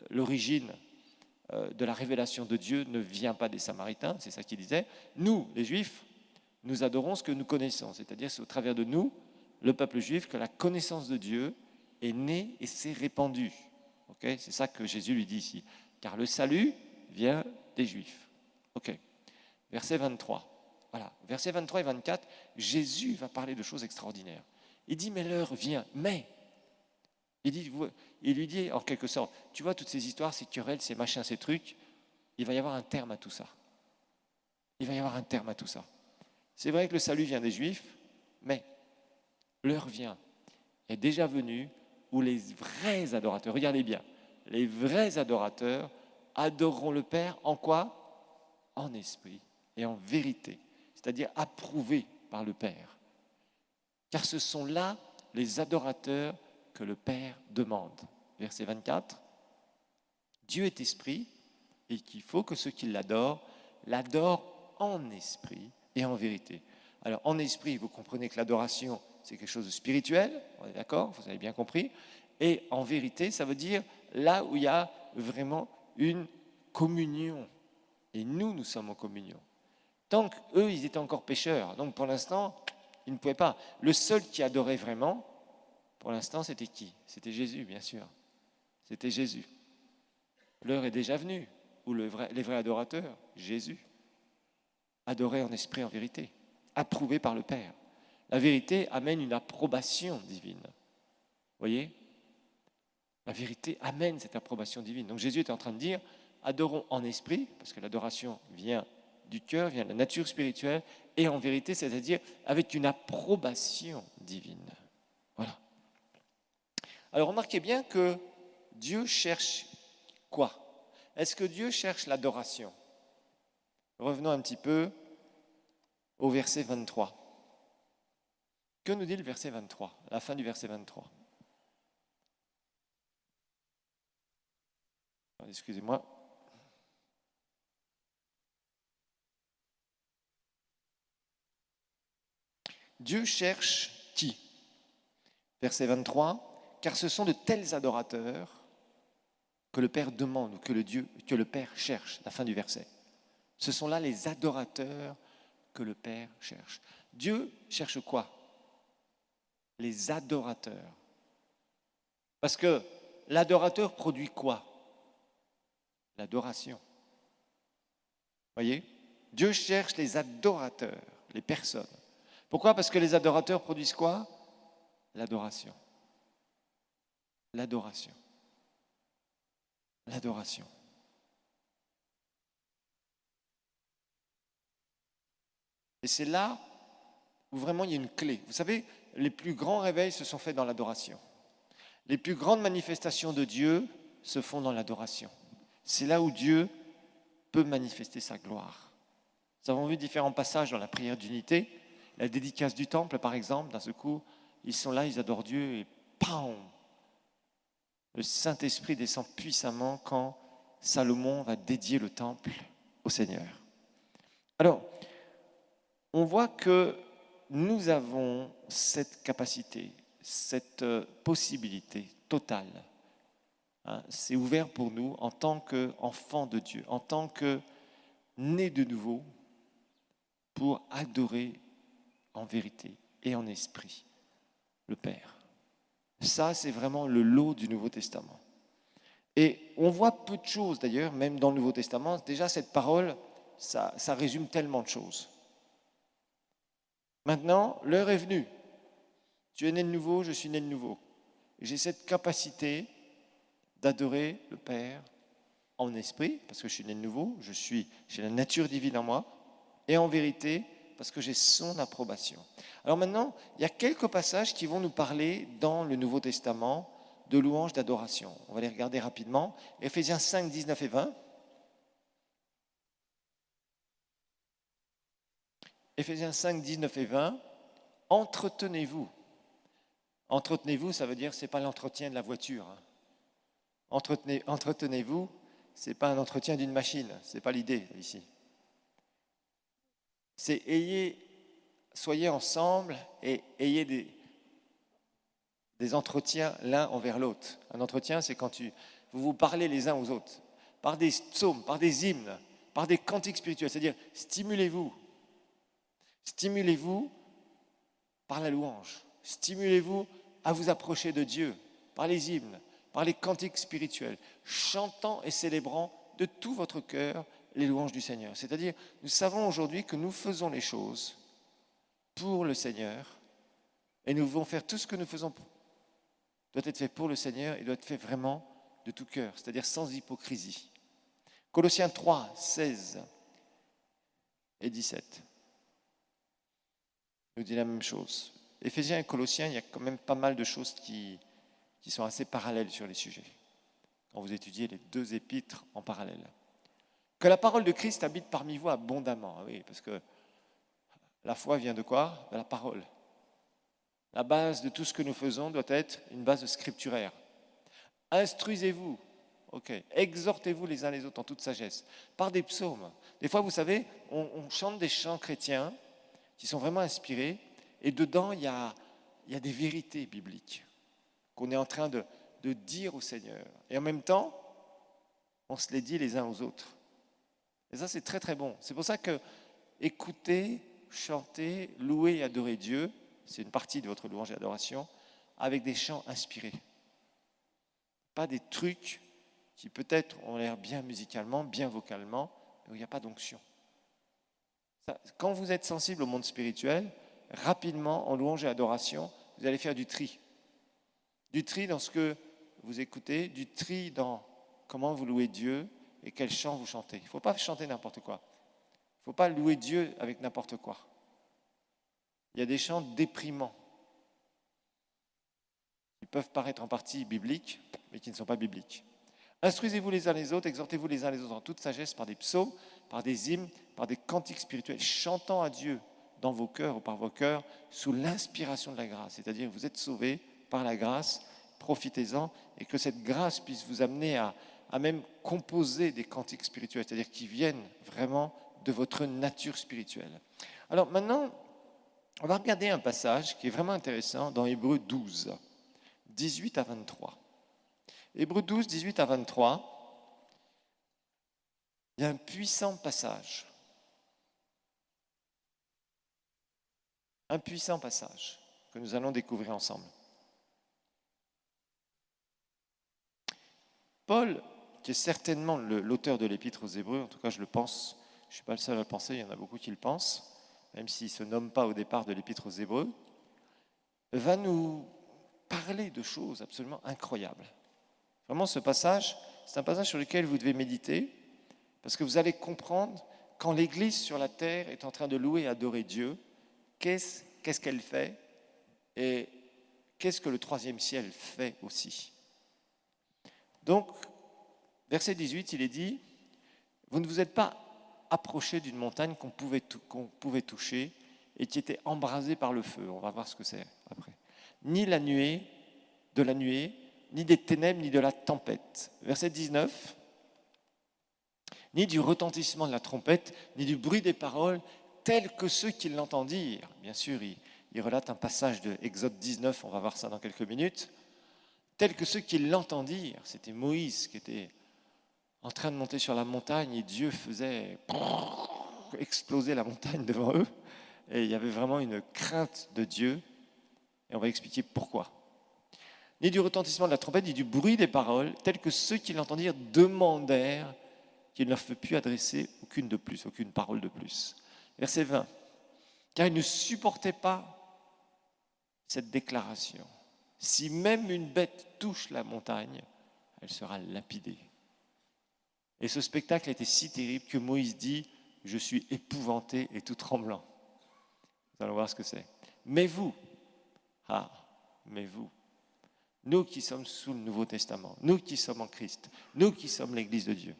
l'origine de la révélation de Dieu ne vient pas des Samaritains, c'est ça qu'il disait. Nous, les Juifs, nous adorons ce que nous connaissons, c'est-à-dire c'est au travers de nous, le peuple juif, que la connaissance de Dieu est née et s'est répandue. Okay, c'est ça que Jésus lui dit ici. Car le salut vient des Juifs. Ok. Verset 23. Voilà. Versets 23 et 24, Jésus va parler de choses extraordinaires. Il dit, mais l'heure vient, mais... Il lui dit en quelque sorte, tu vois toutes ces histoires, ces querelles, ces machins, ces trucs, il va y avoir un terme à tout ça. Il va y avoir un terme à tout ça. C'est vrai que le salut vient des Juifs, mais l'heure vient, est déjà venue, où les vrais adorateurs, regardez bien, les vrais adorateurs adoreront le Père en quoi? En esprit et en vérité, c'est-à-dire approuvés par le Père. Car ce sont là les adorateurs que le Père demande. Verset 24. Dieu est esprit et qu'il faut que ceux qui l'adorent en esprit et en vérité. Alors en esprit, vous comprenez que l'adoration, c'est quelque chose de spirituel, on est d'accord, vous avez bien compris. Et en vérité, ça veut dire là où il y a vraiment une communion. Et nous sommes en communion. Tant qu'eux, ils étaient encore pécheurs. Donc pour l'instant, ils ne pouvaient pas. Le seul qui adorait vraiment, pour l'instant, c'était qui? C'était Jésus, bien sûr. C'était Jésus. L'heure est déjà venue où les vrais adorateurs, Jésus, adoraient en esprit, en vérité, approuvés par le Père. La vérité amène une approbation divine. Vous voyez? La vérité amène cette approbation divine. Donc Jésus est en train de dire, adorons en esprit, parce que l'adoration vient du cœur, vient de la nature spirituelle, et en vérité, c'est-à-dire avec une approbation divine. Voilà. Alors remarquez bien que Dieu cherche quoi? Est-ce que Dieu cherche l'adoration? Revenons un petit peu au verset 23. Que nous dit le verset 23, la fin du verset 23? Excusez-moi. Dieu cherche qui? Verset 23. Car ce sont de tels adorateurs que le Père demande ou que le Père cherche, la fin du verset. Ce sont là les adorateurs que le Père cherche. Dieu cherche quoi? Les adorateurs. Parce que l'adorateur produit quoi? L'adoration. Voyez? Dieu cherche les adorateurs, les personnes. Pourquoi? Parce que les adorateurs produisent quoi? L'adoration. L'adoration. L'adoration. Et c'est là où vraiment il y a une clé. Vous savez, les plus grands réveils se sont faits dans l'adoration. Les plus grandes manifestations de Dieu se font dans l'adoration. C'est là où Dieu peut manifester sa gloire. Nous avons vu différents passages dans la prière d'unité. La dédicace du temple, par exemple, d'un seul coup, ils sont là, ils adorent Dieu et pam! Le Saint-Esprit descend puissamment quand Salomon va dédier le temple au Seigneur. Alors, on voit que nous avons cette capacité, cette possibilité totale. C'est ouvert pour nous en tant qu'enfants de Dieu, en tant que nés de nouveau, pour adorer en vérité et en esprit le Père. Ça, c'est vraiment le lot du Nouveau Testament. Et on voit peu de choses d'ailleurs, même dans le Nouveau Testament. Déjà, cette parole, ça résume tellement de choses. Maintenant, l'heure est venue. Tu es né de nouveau, je suis né de nouveau. J'ai cette capacité d'adorer le Père en esprit, parce que je suis né de nouveau, j'ai la nature divine en moi, et en vérité, parce que j'ai son approbation. Alors maintenant, il y a quelques passages qui vont nous parler dans le Nouveau Testament de louange, d'adoration. On va les regarder rapidement. Éphésiens 5, 19 et 20. Éphésiens 5, 19 et 20. Entretenez-vous. Entretenez-vous, ça veut dire c'est pas l'entretien de la voiture. Entretenez-vous, c'est pas un entretien d'une machine. C'est pas l'idée ici. C'est soyez ensemble et ayez des entretiens l'un envers l'autre. Un entretien, c'est quand vous vous parlez les uns aux autres, par des psaumes, par des hymnes, par des cantiques spirituels. C'est-à-dire, stimulez-vous. Stimulez-vous par la louange. Stimulez-vous à vous approcher de Dieu par les hymnes, par les cantiques spirituels, chantant et célébrant de tout votre cœur les louanges du Seigneur. C'est-à-dire, nous savons aujourd'hui que nous faisons les choses pour le Seigneur et nous devons faire tout ce que nous faisons doit être fait pour le Seigneur et doit être fait vraiment de tout cœur, c'est-à-dire sans hypocrisie. Colossiens 3, 16 et 17 nous dit la même chose. Éphésiens et Colossiens, il y a quand même pas mal de choses qui sont assez parallèles sur les sujets, quand vous étudiez les deux épîtres en parallèle. Que la parole de Christ habite parmi vous abondamment. Oui, parce que la foi vient de quoi? De la parole. La base de tout ce que nous faisons doit être une base scripturaire. Instruisez-vous, exhortez-vous les uns les autres en toute sagesse, par des psaumes. Des fois, vous savez, on chante des chants chrétiens qui sont vraiment inspirés, et dedans, il y a des vérités bibliques qu'on est en train de dire au Seigneur. Et en même temps, on se les dit les uns aux autres. Et ça, c'est très très bon. C'est pour ça que écouter, chanter, louer et adorer Dieu, c'est une partie de votre louange et adoration, avec des chants inspirés. Pas des trucs qui peut-être ont l'air bien musicalement, bien vocalement, mais où il n'y a pas d'onction. Quand vous êtes sensible au monde spirituel, rapidement, en louange et adoration, vous allez faire du tri. Du tri dans ce que vous écoutez, du tri dans comment vous louez Dieu et quel chant vous chantez. Il ne faut pas chanter n'importe quoi. Il ne faut pas louer Dieu avec n'importe quoi. Il y a des chants déprimants. Ils peuvent paraître en partie bibliques, mais qui ne sont pas bibliques. Instruisez-vous les uns les autres, exhortez-vous les uns les autres en toute sagesse par des psaumes, par des hymnes, par des cantiques spirituels, chantant à Dieu dans vos cœurs ou par vos cœurs sous l'inspiration de la grâce. C'est-à-dire que vous êtes sauvés par la grâce, profitez-en, et que cette grâce puisse vous amener à même composer des cantiques spirituels, c'est-à-dire qui viennent vraiment de votre nature spirituelle. Alors maintenant, on va regarder un passage qui est vraiment intéressant dans Hébreux 12, 18 à 23. Hébreux 12, 18 à 23, il y a un puissant passage. Un puissant passage que nous allons découvrir ensemble. Paul, qui est certainement l'auteur de l'épître aux Hébreux, en tout cas je le pense, je ne suis pas le seul à le penser, il y en a beaucoup qui le pensent, même s'il ne se nomme pas au départ de l'épître aux Hébreux, va nous parler de choses absolument incroyables. Vraiment, ce passage, c'est un passage sur lequel vous devez méditer, parce que vous allez comprendre, quand l'Église sur la terre est en train de louer et adorer Dieu, qu'est-ce qu'elle fait et qu'est-ce que le troisième ciel fait aussi. Donc, verset 18, il est dit, vous ne vous êtes pas approché d'une montagne qu'on pouvait toucher et qui était embrasée par le feu. On va voir ce que c'est après. Ni la nuée, ni des ténèbres, ni de la tempête. Verset 19, ni du retentissement de la trompette, ni du bruit des paroles, tels que ceux qui l'entendirent. Bien sûr, il relate un passage de Exode 19, on va voir ça dans quelques minutes. Tels que ceux qui l'entendirent, c'était Moïse qui était en train de monter sur la montagne et Dieu faisait exploser la montagne devant eux. Et il y avait vraiment une crainte de Dieu. Et on va expliquer pourquoi. ni du retentissement de la trompette, ni du bruit des paroles, tels que ceux qui l'entendirent demandèrent qu'il ne leur fût plus adressé aucune de plus, aucune parole de plus. Verset 20. Car ils ne supportaient pas cette déclaration. Si même une bête touche la montagne, elle sera lapidée. Et ce spectacle était si terrible que Moïse dit « Je suis épouvanté et tout tremblant ». Nous allons voir ce que c'est. Mais vous, nous qui sommes sous le Nouveau Testament, nous qui sommes en Christ, nous qui sommes l'Église de Dieu,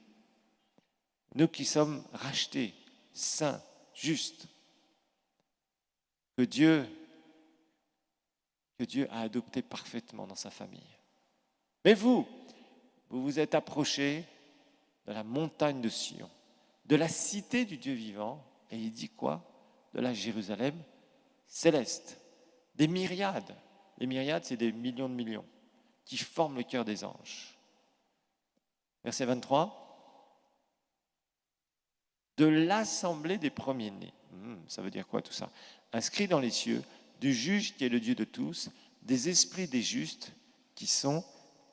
nous qui sommes rachetés, saints, justes, que Dieu a adopté parfaitement dans sa famille. Mais vous vous êtes approchés de la montagne de Sion, de la cité du Dieu vivant, et il dit quoi? De la Jérusalem céleste, des myriades. Les myriades, c'est des millions de millions qui forment le cœur des anges. Verset 23. De l'assemblée des premiers-nés. Ça veut dire quoi tout ça? Inscrit dans les cieux, du juge qui est le Dieu de tous, des esprits des justes qui sont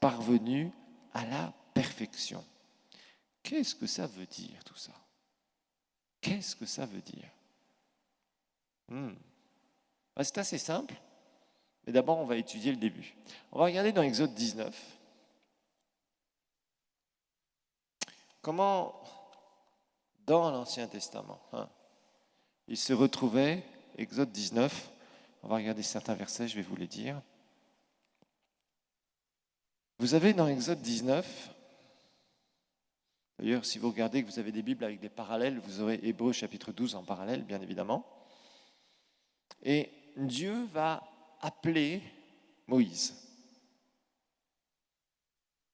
parvenus à la perfection. Qu'est-ce que ça veut dire tout ça? Qu'est-ce que ça veut dire? C'est assez simple, mais d'abord on va étudier le début. On va regarder dans Exode 19 comment dans l'Ancien Testament il se retrouvait, Exode 19, on va regarder certains versets, je vais vous les dire. Vous avez dans Exode 19, d'ailleurs si vous regardez que vous avez des Bibles avec des parallèles, vous aurez Hébreux chapitre 12 en parallèle, bien évidemment. Et Dieu va appeler Moïse.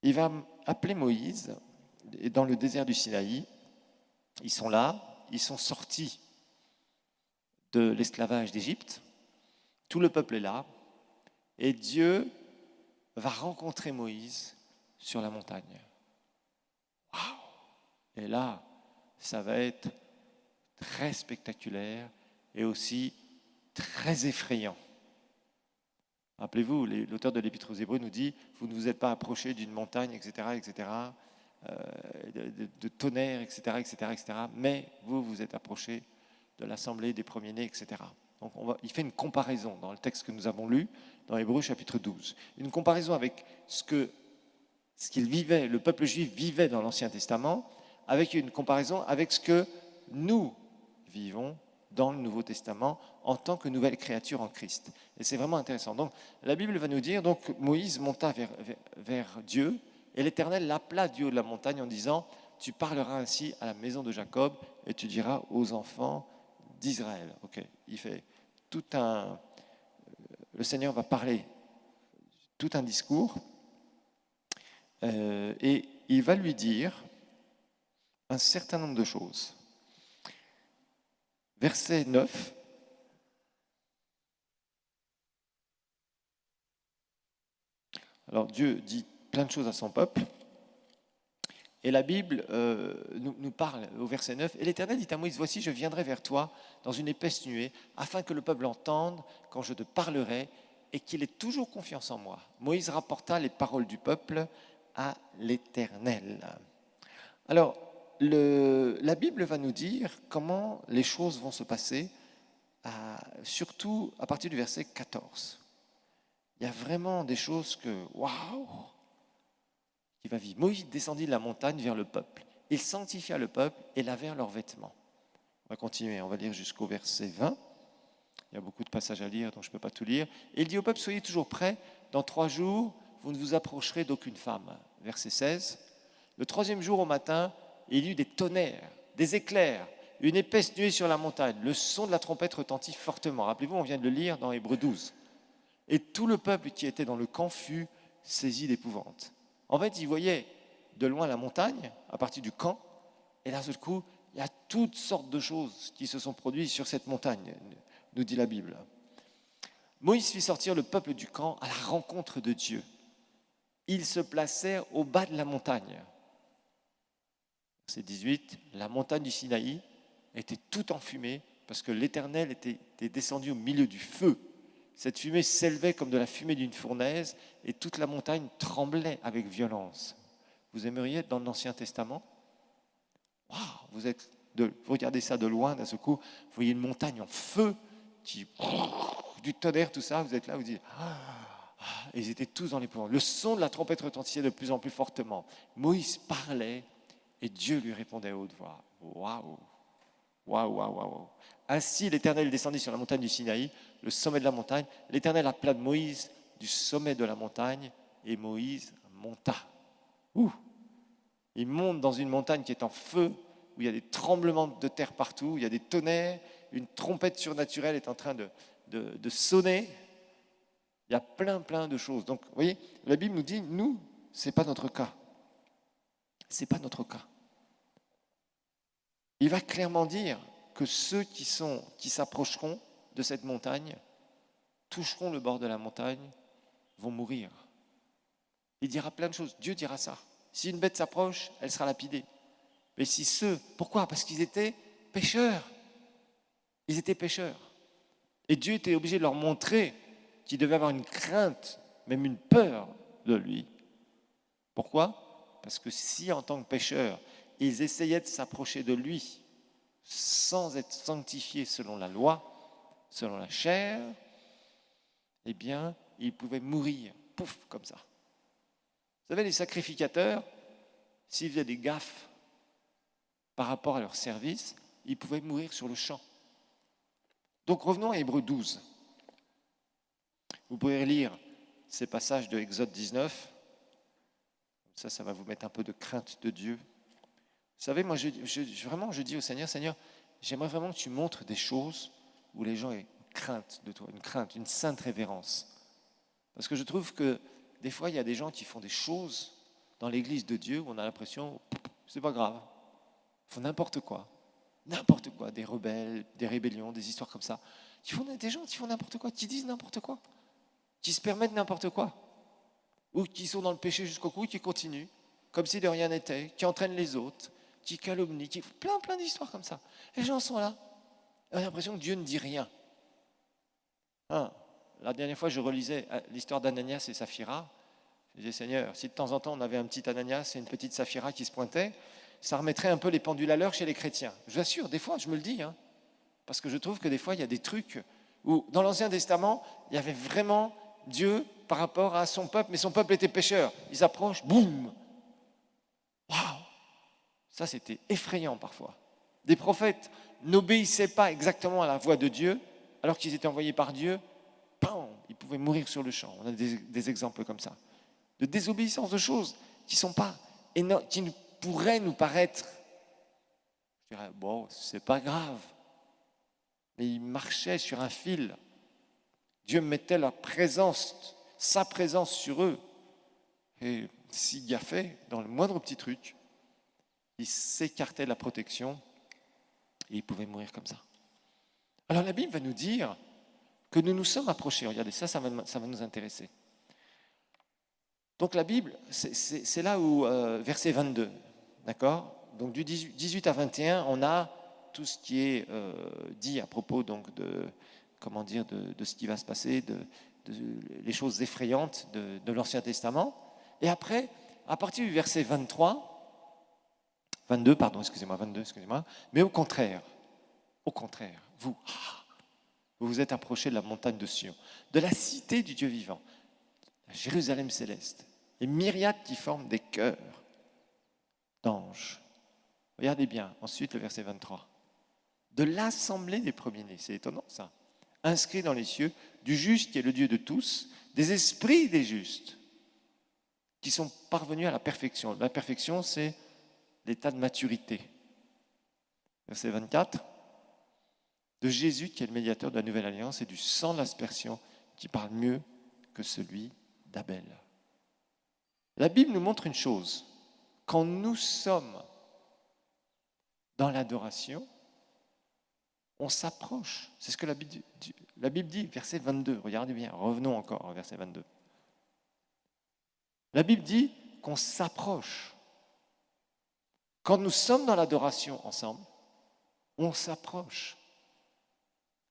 Il va appeler Moïse dans le désert du Sinaï. Ils sont là, ils sont sortis de l'esclavage d'Égypte. Tout le peuple est là. Et Dieu va rencontrer Moïse sur la montagne. Waouh! Et là, ça va être très spectaculaire et aussi très effrayant. Rappelez-vous, l'auteur de l'Épître aux Hébreux nous dit « Vous ne vous êtes pas approché d'une montagne, etc., de tonnerre, etc., mais vous vous êtes approché de l'assemblée des premiers-nés, etc. » Donc il fait une comparaison dans le texte que nous avons lu, dans Hébreux chapitre 12. Une comparaison avec ce qu'il vivait, le peuple juif vivait dans l'Ancien Testament, avec une comparaison avec ce que nous vivons dans le Nouveau Testament en tant que nouvelle créature en Christ. Et c'est vraiment intéressant. Donc la Bible va nous dire, donc Moïse monta vers Dieu, et l'Éternel l'appela du haut de la montagne en disant « Tu parleras ainsi à la maison de Jacob et tu diras aux enfants d'Israël. » Ok, il fait le Seigneur va parler tout un discours et il va lui dire un certain nombre de choses. Verset 9. Alors Dieu dit plein de choses à son peuple. Et la Bible nous parle au verset 9. « Et l'Éternel dit à Moïse, voici, je viendrai vers toi dans une épaisse nuée, afin que le peuple entende quand je te parlerai et qu'il ait toujours confiance en moi. » Moïse rapporta les paroles du peuple à l'Éternel. Alors, la Bible va nous dire comment les choses vont se passer, surtout à partir du verset 14. Il y a vraiment des choses que, waouh, qui va vivre. Moïse descendit de la montagne vers le peuple. Il sanctifia le peuple et lavèrent leurs vêtements. On va continuer, on va lire jusqu'au verset 20. Il y a beaucoup de passages à lire, donc je ne peux pas tout lire. Et il dit au peuple, soyez toujours prêts, dans 3 jours, vous ne vous approcherez d'aucune femme. Verset 16. Le 3e jour au matin, il y eut des tonnerres, des éclairs, une épaisse nuée sur la montagne. Le son de la trompette retentit fortement. Rappelez-vous, on vient de le lire dans Hébreux 12. Et tout le peuple qui était dans le camp fut saisi d'épouvante. En fait, ils voyaient de loin la montagne, à partir du camp, et d'un seul coup, il y a toutes sortes de choses qui se sont produites sur cette montagne, nous dit la Bible. Moïse fit sortir le peuple du camp à la rencontre de Dieu. Ils se placèrent au bas de la montagne. Verset 18, la montagne du Sinaï était toute enfumée parce que l'Éternel était descendu au milieu du feu Cette fumée s'élevait comme de la fumée d'une fournaise et toute la montagne tremblait avec violence. Vous aimeriez être dans l'Ancien Testament? Waouh, vous regardez ça de loin, d'un seul coup, vous voyez une montagne en feu, du tonnerre, tout ça, vous êtes là, vous dites, et ils étaient tous dans l'épouvante. Le son de la trompette retentissait de plus en plus fortement. Moïse parlait et Dieu lui répondait à haute voix. Waouh, waouh, waouh, waouh. Ainsi, l'Éternel descendit sur la montagne du Sinaï, le sommet de la montagne. L'Éternel appela Moïse du sommet de la montagne et Moïse monta. Il monte dans une montagne qui est en feu, où il y a des tremblements de terre partout, où il y a des tonnerres, une trompette surnaturelle est en train de sonner. Il y a plein de choses. Donc, vous voyez, la Bible nous dit, nous, ce n'est pas notre cas. Ce n'est pas notre cas. Il va clairement dire que ceux qui s'approcheront de cette montagne, toucheront le bord de la montagne, vont mourir. Il dira plein de choses. Dieu dira ça. Si une bête s'approche, elle sera lapidée. Mais si pourquoi? Parce qu'ils étaient pécheurs. Ils étaient pécheurs. Et Dieu était obligé de leur montrer qu'ils devaient avoir une crainte, même une peur de lui. Pourquoi? Parce que si en tant que pécheurs, ils essayaient de s'approcher de lui sans être sanctifiés selon la loi, selon la chair, eh bien, ils pouvaient mourir, pouf, comme ça. Vous savez, les sacrificateurs, s'ils faisaient des gaffes par rapport à leur service, ils pouvaient mourir sur le champ. Donc revenons à Hébreux 12. Vous pouvez lire ces passages de Exode 19. Ça va vous mettre un peu de crainte de Dieu. Vous savez, moi, je dis au Seigneur, Seigneur, j'aimerais vraiment que tu montres des choses où les gens aient une crainte de toi, une sainte révérence. Parce que je trouve que des fois, il y a des gens qui font des choses dans l'église de Dieu où on a l'impression, c'est pas grave, ils font n'importe quoi, des rebelles, des rébellions, des histoires comme ça. Des gens qui font n'importe quoi, qui disent n'importe quoi, qui se permettent n'importe quoi, ou qui sont dans le péché jusqu'au cou, qui continuent, comme si de rien n'était, qui entraînent les autres, qui calomnient, qui font plein d'histoires comme ça. Les gens sont là, on a l'impression que Dieu ne dit rien. La dernière fois, je relisais l'histoire d'Ananias et Saphira. Je disais, Seigneur, si de temps en temps on avait un petit Ananias et une petite Saphira qui se pointaient, ça remettrait un peu les pendules à l'heure chez les chrétiens. Je vous assure, des fois, je me le dis, parce que je trouve que des fois, il y a des trucs où, dans l'Ancien Testament, il y avait vraiment Dieu par rapport à son peuple, mais son peuple était pécheur. Ils approchent, boum. Waouh! Ça, c'était effrayant parfois. Des prophètes n'obéissaient pas exactement à la voix de Dieu, alors qu'ils étaient envoyés par Dieu, ils pouvaient mourir sur le champ. On a des exemples comme ça. De désobéissance de choses qui ne pourraient nous paraître, je dirais, bon, c'est pas grave. Mais ils marchaient sur un fil. Dieu mettait sa présence sur eux. Et s'ils gaffaient dans le moindre petit truc, ils s'écartaient de la protection et ils pouvaient mourir comme ça. Alors la Bible va nous dire que nous nous sommes approchés. Regardez, ça va nous intéresser. Donc la Bible, c'est là où, verset 22, d'accord? Donc du 18 à 21, on a tout ce qui est dit à propos donc de ce qui va se passer, les choses effrayantes de l'Ancien Testament. Et après, à partir du verset 22, mais au contraire, vous vous êtes approchés de la montagne de Sion, de la cité du Dieu vivant, la Jérusalem céleste, les myriades qui forment des chœurs d'anges. Regardez bien, ensuite le verset 23. De l'assemblée des premiers-nés, c'est étonnant ça, inscrit dans les cieux, du juste qui est le Dieu de tous, des esprits des justes, qui sont parvenus à la perfection. La perfection, c'est l'état de maturité. Verset 24. De Jésus qui est le médiateur de la nouvelle alliance et du sang de l'aspersion qui parle mieux que celui d'Abel. La Bible nous montre une chose. Quand nous sommes dans l'adoration, on s'approche. C'est ce que la Bible dit, verset 22. Regardez bien, revenons encore au verset 22. La Bible dit qu'on s'approche. Quand nous sommes dans l'adoration ensemble, on s'approche.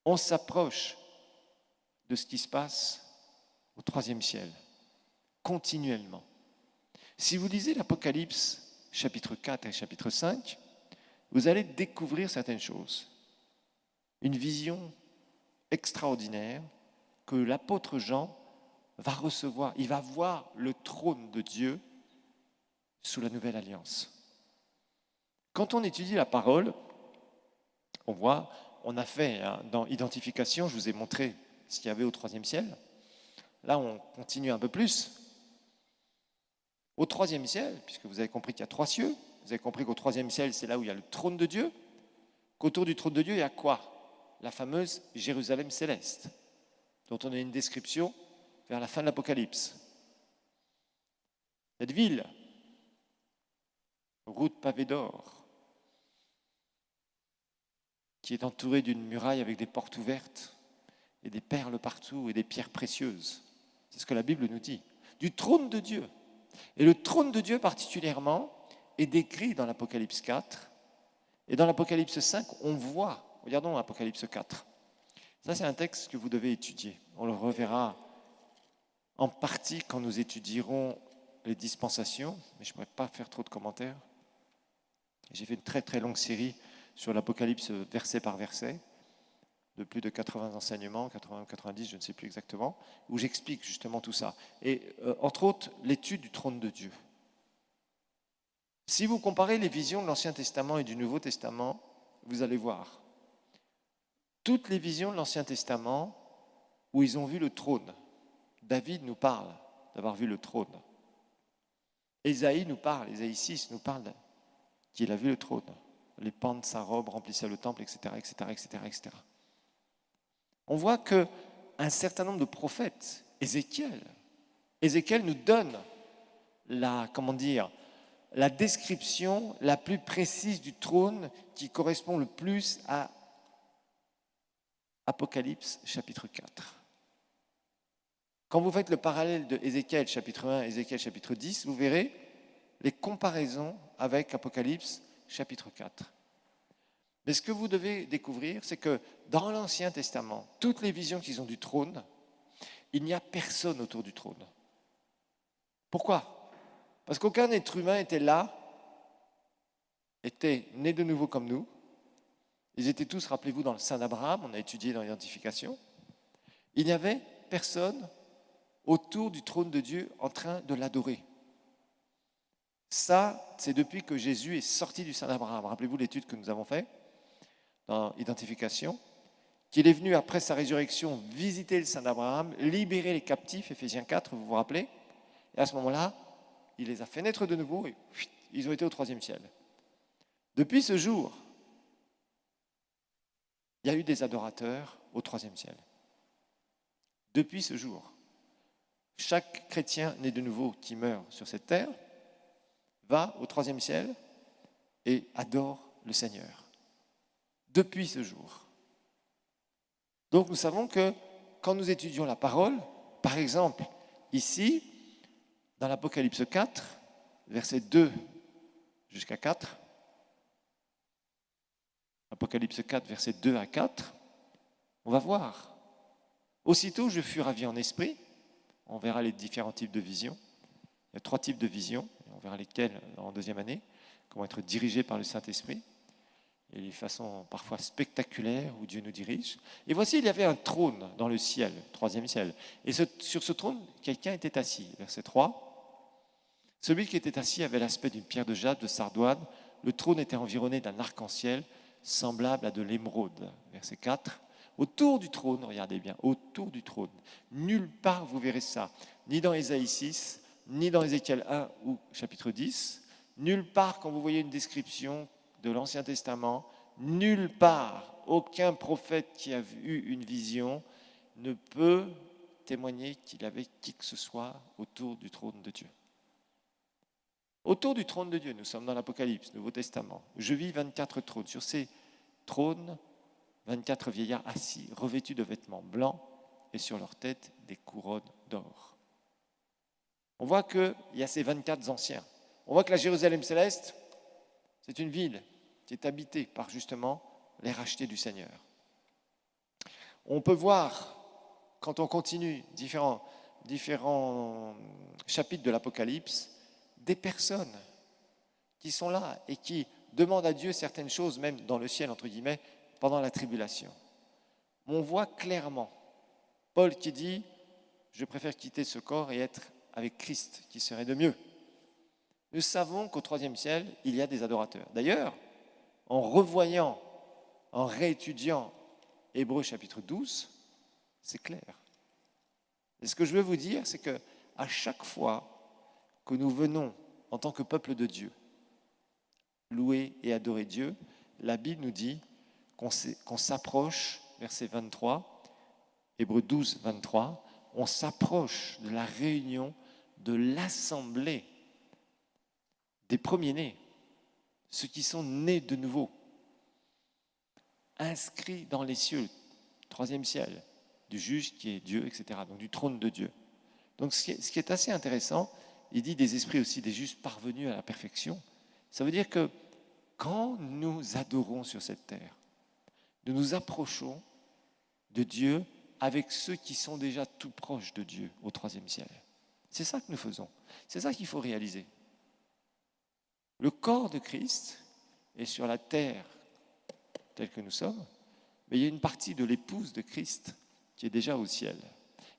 On s'approche. de ce qui se passe au troisième ciel, continuellement. Si vous lisez l'Apocalypse, chapitre 4 et chapitre 5, vous allez découvrir certaines choses. Une vision extraordinaire que l'apôtre Jean va recevoir. Il va voir le trône de Dieu sous la nouvelle alliance. Quand on étudie la parole, on a fait dans Identification, je vous ai montré ce qu'il y avait au troisième ciel. Là, on continue un peu plus. Au troisième ciel, puisque vous avez compris qu'il y a 3 cieux, vous avez compris qu'au troisième ciel, c'est là où il y a le trône de Dieu, qu'autour du trône de Dieu, il y a quoi? La fameuse Jérusalem céleste, dont on a une description vers la fin de l'Apocalypse. Cette ville, route pavée d'or, qui est entourée d'une muraille avec des portes ouvertes et des perles partout et des pierres précieuses. C'est ce que la Bible nous dit. Du trône de Dieu. Et le trône de Dieu particulièrement est décrit dans l'Apocalypse 4. Et dans l'Apocalypse 5, on voit, regardons l'Apocalypse 4. Ça, c'est un texte que vous devez étudier. On le reverra en partie quand nous étudierons les dispensations, mais je ne pourrais pas faire trop de commentaires. J'ai fait une très très longue série sur l'Apocalypse verset par verset, de plus de 80 enseignements, 80 ou 90, je ne sais plus exactement, où j'explique justement tout ça. Et entre autres, l'étude du trône de Dieu. Si vous comparez les visions de l'Ancien Testament et du Nouveau Testament, vous allez voir. Toutes les visions de l'Ancien Testament où ils ont vu le trône. David nous parle d'avoir vu le trône. Ésaïe nous parle, Ésaïe 6 nous parle qu'il a vu le trône. Les pans de sa robe remplissaient le temple, etc., etc., etc., etc. On voit qu'un certain nombre de prophètes, Ézéchiel nous donne la description la plus précise du trône qui correspond le plus à Apocalypse chapitre 4. Quand vous faites le parallèle de Ézéchiel chapitre 1 et Ézéchiel chapitre 10, vous verrez les comparaisons avec Apocalypse chapitre 4. Mais ce que vous devez découvrir, c'est que dans l'Ancien Testament, toutes les visions qu'ils ont du trône, il n'y a personne autour du trône. Pourquoi? Parce qu'aucun être humain était là, était né de nouveau comme nous. Ils étaient tous, rappelez-vous, dans le sein d'Abraham, on a étudié dans l'identification. Il n'y avait personne autour du trône de Dieu en train de l'adorer. Ça, c'est depuis que Jésus est sorti du sein d'Abraham. Rappelez-vous l'étude que nous avons faite dans l'identification, qu'il est venu après sa résurrection visiter le sein d'Abraham, libérer les captifs, Éphésiens 4, vous vous rappelez? Et à ce moment-là, il les a fait naître de nouveau et ils ont été au troisième ciel. Depuis ce jour, il y a eu des adorateurs au troisième ciel. Depuis ce jour, chaque chrétien né de nouveau qui meurt sur cette terre va au troisième ciel et adore le Seigneur. Depuis ce jour. Donc nous savons que quand nous étudions la parole, par exemple, ici, dans l'Apocalypse 4, versets 2 jusqu'à 4, Apocalypse 4, versets 2 à 4, on va voir. Aussitôt, je fus ravi en esprit. On verra les différents types de visions. Il y a 3 types de visions, on verra lesquelles en deuxième année, comment être dirigés par le Saint-Esprit, et les façons parfois spectaculaires où Dieu nous dirige. Et voici, il y avait un trône dans le ciel, troisième ciel. Et sur ce trône, quelqu'un était assis. Verset 3. Celui qui était assis avait l'aspect d'une pierre de jade, de sardoine. Le trône était environné d'un arc-en-ciel semblable à de l'émeraude. Verset 4. Autour du trône, regardez bien, autour du trône, nulle part vous verrez ça, ni dans Ésaïe 6, ni dans Ézéchiel 1 ou chapitre 10, nulle part quand vous voyez une description de l'Ancien Testament, nulle part, aucun prophète qui a eu une vision ne peut témoigner qu'il avait qui que ce soit autour du trône de Dieu. Autour du trône de Dieu, nous sommes dans l'Apocalypse, Nouveau Testament. Je vis 24 trônes. Sur ces trônes, 24 vieillards assis, revêtus de vêtements blancs et sur leur tête des couronnes d'or. On voit qu'il y a ces 24 anciens. On voit que la Jérusalem céleste, c'est une ville qui est habitée par justement les rachetés du Seigneur. On peut voir quand on continue différents chapitres de l'Apocalypse, des personnes qui sont là et qui demandent à Dieu certaines choses, même dans le ciel, entre guillemets, pendant la tribulation. On voit clairement Paul qui dit « Je préfère quitter ce corps et être avec Christ, qui serait de mieux ». Nous savons qu'au troisième ciel, il y a des adorateurs. D'ailleurs, en revoyant, en réétudiant Hébreux chapitre 12, c'est clair. Et ce que je veux vous dire, c'est qu'à chaque fois que nous venons en tant que peuple de Dieu, louer et adorer Dieu, la Bible nous dit qu'on s'approche, verset 23, Hébreux 12, 23, on s'approche de la réunion de l'assemblée des premiers-nés, ceux qui sont nés de nouveau, inscrits dans les cieux, le troisième ciel, du juge qui est Dieu, etc., donc du trône de Dieu. Donc ce qui est assez intéressant, il dit des esprits aussi, des justes parvenus à la perfection. Ça veut dire que quand nous adorons sur cette terre, nous nous approchons de Dieu avec ceux qui sont déjà tout proches de Dieu au troisième ciel. C'est ça que nous faisons. C'est ça qu'il faut réaliser. Le corps de Christ est sur la terre telle que nous sommes, mais il y a une partie de l'épouse de Christ qui est déjà au ciel.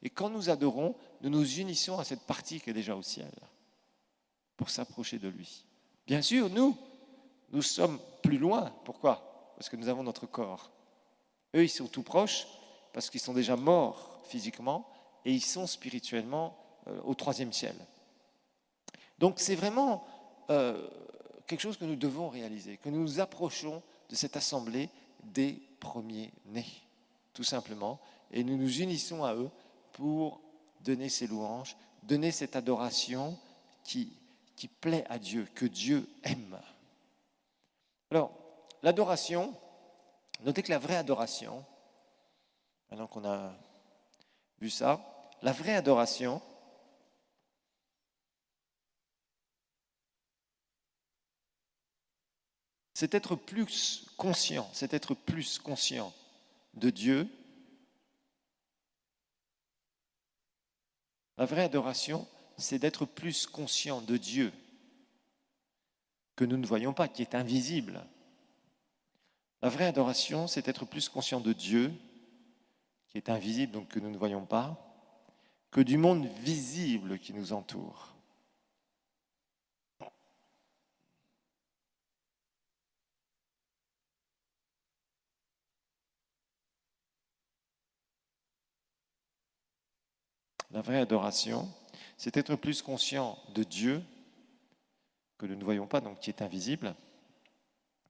Et quand nous adorons, nous nous unissons à cette partie qui est déjà au ciel pour s'approcher de lui. Bien sûr, nous sommes plus loin. Pourquoi? Parce que nous avons notre corps. Eux, ils sont tout proches parce qu'ils sont déjà morts physiquement et ils sont spirituellement au troisième ciel. Donc c'est vraiment quelque chose que nous devons réaliser, que nous nous approchons de cette assemblée des premiers-nés, tout simplement, et nous nous unissons à eux pour donner ces louanges, donner cette adoration qui plaît à Dieu, que Dieu aime. Alors, l'adoration, notez que la vraie adoration, maintenant qu'on a vu ça, la vraie adoration, c'est être plus conscient de Dieu. La vraie adoration, c'est d'être plus conscient de Dieu que nous ne voyons pas, qui est invisible. La vraie adoration, c'est être plus conscient de Dieu, qui est invisible, donc que nous ne voyons pas, que du monde visible qui nous entoure. La vraie adoration, c'est être plus conscient de Dieu, que nous ne voyons pas, donc qui est invisible,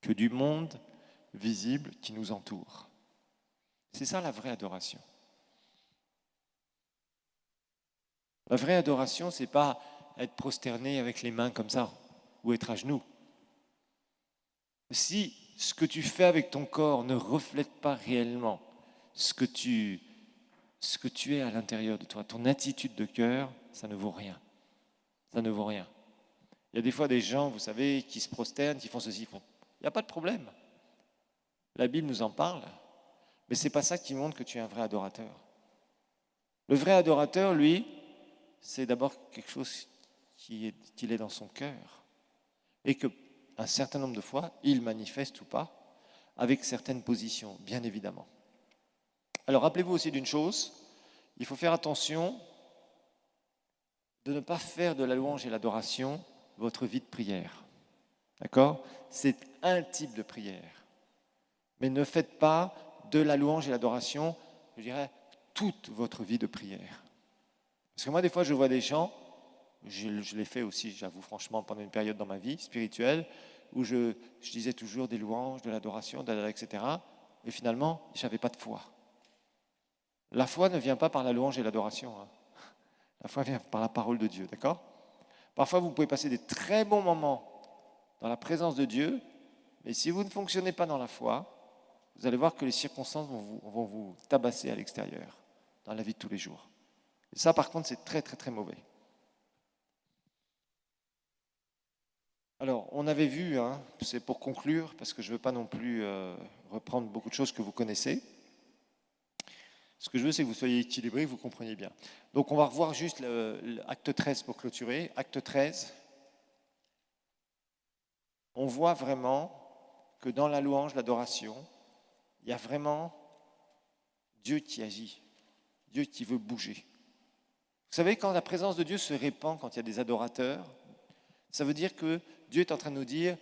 que du monde visible qui nous entoure. C'est ça la vraie adoration. La vraie adoration, c'est pas être prosterné avec les mains comme ça, ou être à genoux. Si ce que tu fais avec ton corps ne reflète pas réellement ce que tu es à l'intérieur de toi, ton attitude de cœur, ça ne vaut rien. Ça ne vaut rien. Il y a des fois des gens, vous savez, qui se prosternent, qui font ceci, il n'y a pas de problème. La Bible nous en parle, mais ce n'est pas ça qui montre que tu es un vrai adorateur. Le vrai adorateur, lui, c'est d'abord quelque chose qu'il est dans son cœur. Et qu'un certain nombre de fois, il manifeste ou pas, avec certaines positions, bien évidemment. Alors rappelez-vous aussi d'une chose, il faut faire attention de ne pas faire de la louange et l'adoration votre vie de prière. D'accord? C'est un type de prière. Mais ne faites pas de la louange et l'adoration, je dirais, toute votre vie de prière. Parce que moi, des fois, je vois des gens, je l'ai fait aussi, j'avoue franchement, pendant une période dans ma vie spirituelle, où je disais toujours des louanges, de l'adoration, etc. Et finalement, je n'avais pas de foi. La foi ne vient pas par la louange et l'adoration. La foi vient par la parole de Dieu, d'accord? Parfois, vous pouvez passer des très bons moments dans la présence de Dieu, mais si vous ne fonctionnez pas dans la foi, vous allez voir que les circonstances vont vous tabasser à l'extérieur, dans la vie de tous les jours. Et ça, par contre, c'est très, très, très mauvais. Alors, on avait vu, c'est pour conclure, parce que je ne veux pas non plus reprendre beaucoup de choses que vous connaissez. Ce que je veux, c'est que vous soyez équilibrés, que vous compreniez bien. Donc, on va revoir juste l'acte 13 pour clôturer. Acte 13, on voit vraiment que dans la louange, l'adoration, il y a vraiment Dieu qui agit, Dieu qui veut bouger. Vous savez, quand la présence de Dieu se répand, quand il y a des adorateurs, ça veut dire que Dieu est en train de nous dire,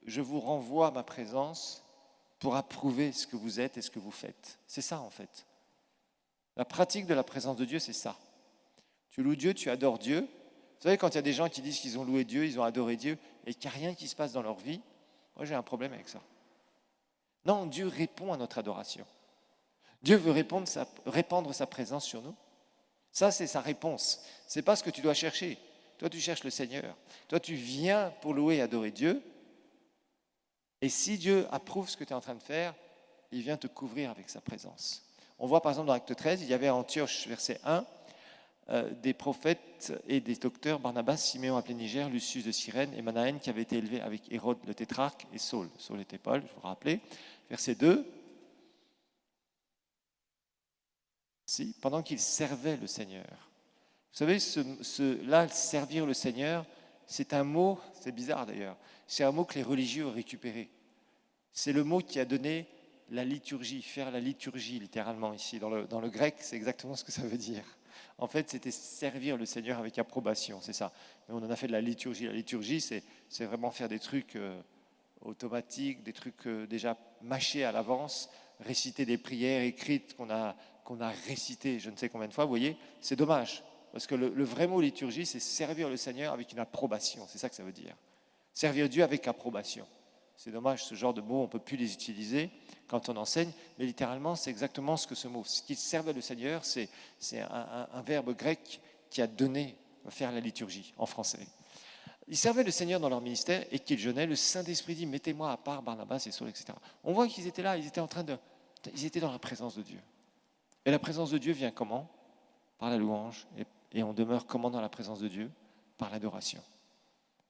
je vous renvoie à ma présence pour approuver ce que vous êtes et ce que vous faites. C'est ça, en fait. La pratique de la présence de Dieu, c'est ça. Tu loues Dieu, tu adores Dieu. Vous savez, quand il y a des gens qui disent qu'ils ont loué Dieu, ils ont adoré Dieu, et qu'il n'y a rien qui se passe dans leur vie, moi j'ai un problème avec ça. Non, Dieu répond à notre adoration. Dieu veut répandre sa présence sur nous. Ça, c'est sa réponse. Ce n'est pas ce que tu dois chercher. Toi, tu cherches le Seigneur. Toi, tu viens pour louer et adorer Dieu. Et si Dieu approuve ce que tu es en train de faire, il vient te couvrir avec sa présence. On voit par exemple dans Acte 13, il y avait à Antioche, verset 1, des prophètes et des docteurs, Barnabas, Siméon appelé Niger, Lucius de Cyrène et Manaën qui avaient été élevés avec Hérode le tétrarque et Saul. Saul était Paul, je vous rappelle. Verset 2. Si, pendant qu'ils servaient le Seigneur. Vous savez, là, servir le Seigneur, c'est un mot, c'est bizarre d'ailleurs, c'est un mot que les religieux ont récupéré. C'est le mot qui a donné la liturgie, faire la liturgie littéralement ici. Dans le grec, c'est exactement ce que ça veut dire. En fait, c'était servir le Seigneur avec approbation, c'est ça. Mais on en a fait de la liturgie. La liturgie, c'est vraiment faire des trucs automatiques, des trucs déjà mâchés à l'avance, réciter des prières écrites qu'on a récitées je ne sais combien de fois. Vous voyez, c'est dommage. Parce que le vrai mot liturgie, c'est servir le Seigneur avec une approbation. C'est ça que ça veut dire. Servir Dieu avec approbation. C'est dommage, ce genre de mots, on ne peut plus les utiliser quand on enseigne, mais littéralement, c'est exactement ce que ce mot. Ce qui servait le Seigneur, c'est un verbe grec qui a donné faire la liturgie en français. Ils servaient le Seigneur dans leur ministère et qu'ils jeûnaient. Le Saint-Esprit dit, mettez-moi à part Barnabas et Saul, etc. On voit qu'ils étaient là, ils étaient dans la présence de Dieu. Et la présence de Dieu vient comment? Par la louange. Et on demeure comment dans la présence de Dieu? Par l'adoration.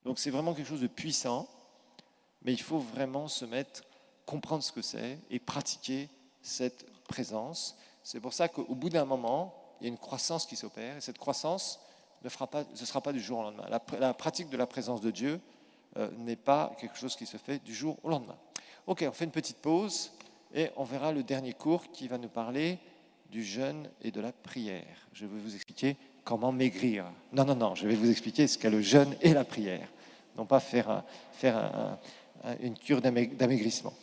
Donc c'est vraiment quelque chose de puissant, mais il faut vraiment comprendre ce que c'est et pratiquer cette présence. C'est pour ça qu'au bout d'un moment, il y a une croissance qui s'opère, et cette croissance ce ne sera pas du jour au lendemain. La pratique de la présence de Dieu n'est pas quelque chose qui se fait du jour au lendemain. Ok, on fait une petite pause et on verra le dernier cours qui va nous parler du jeûne et de la prière. Je vais vous expliquer comment maigrir. Non, je vais vous expliquer ce qu'est le jeûne et la prière. Non pas faire une cure d'amaigrissement.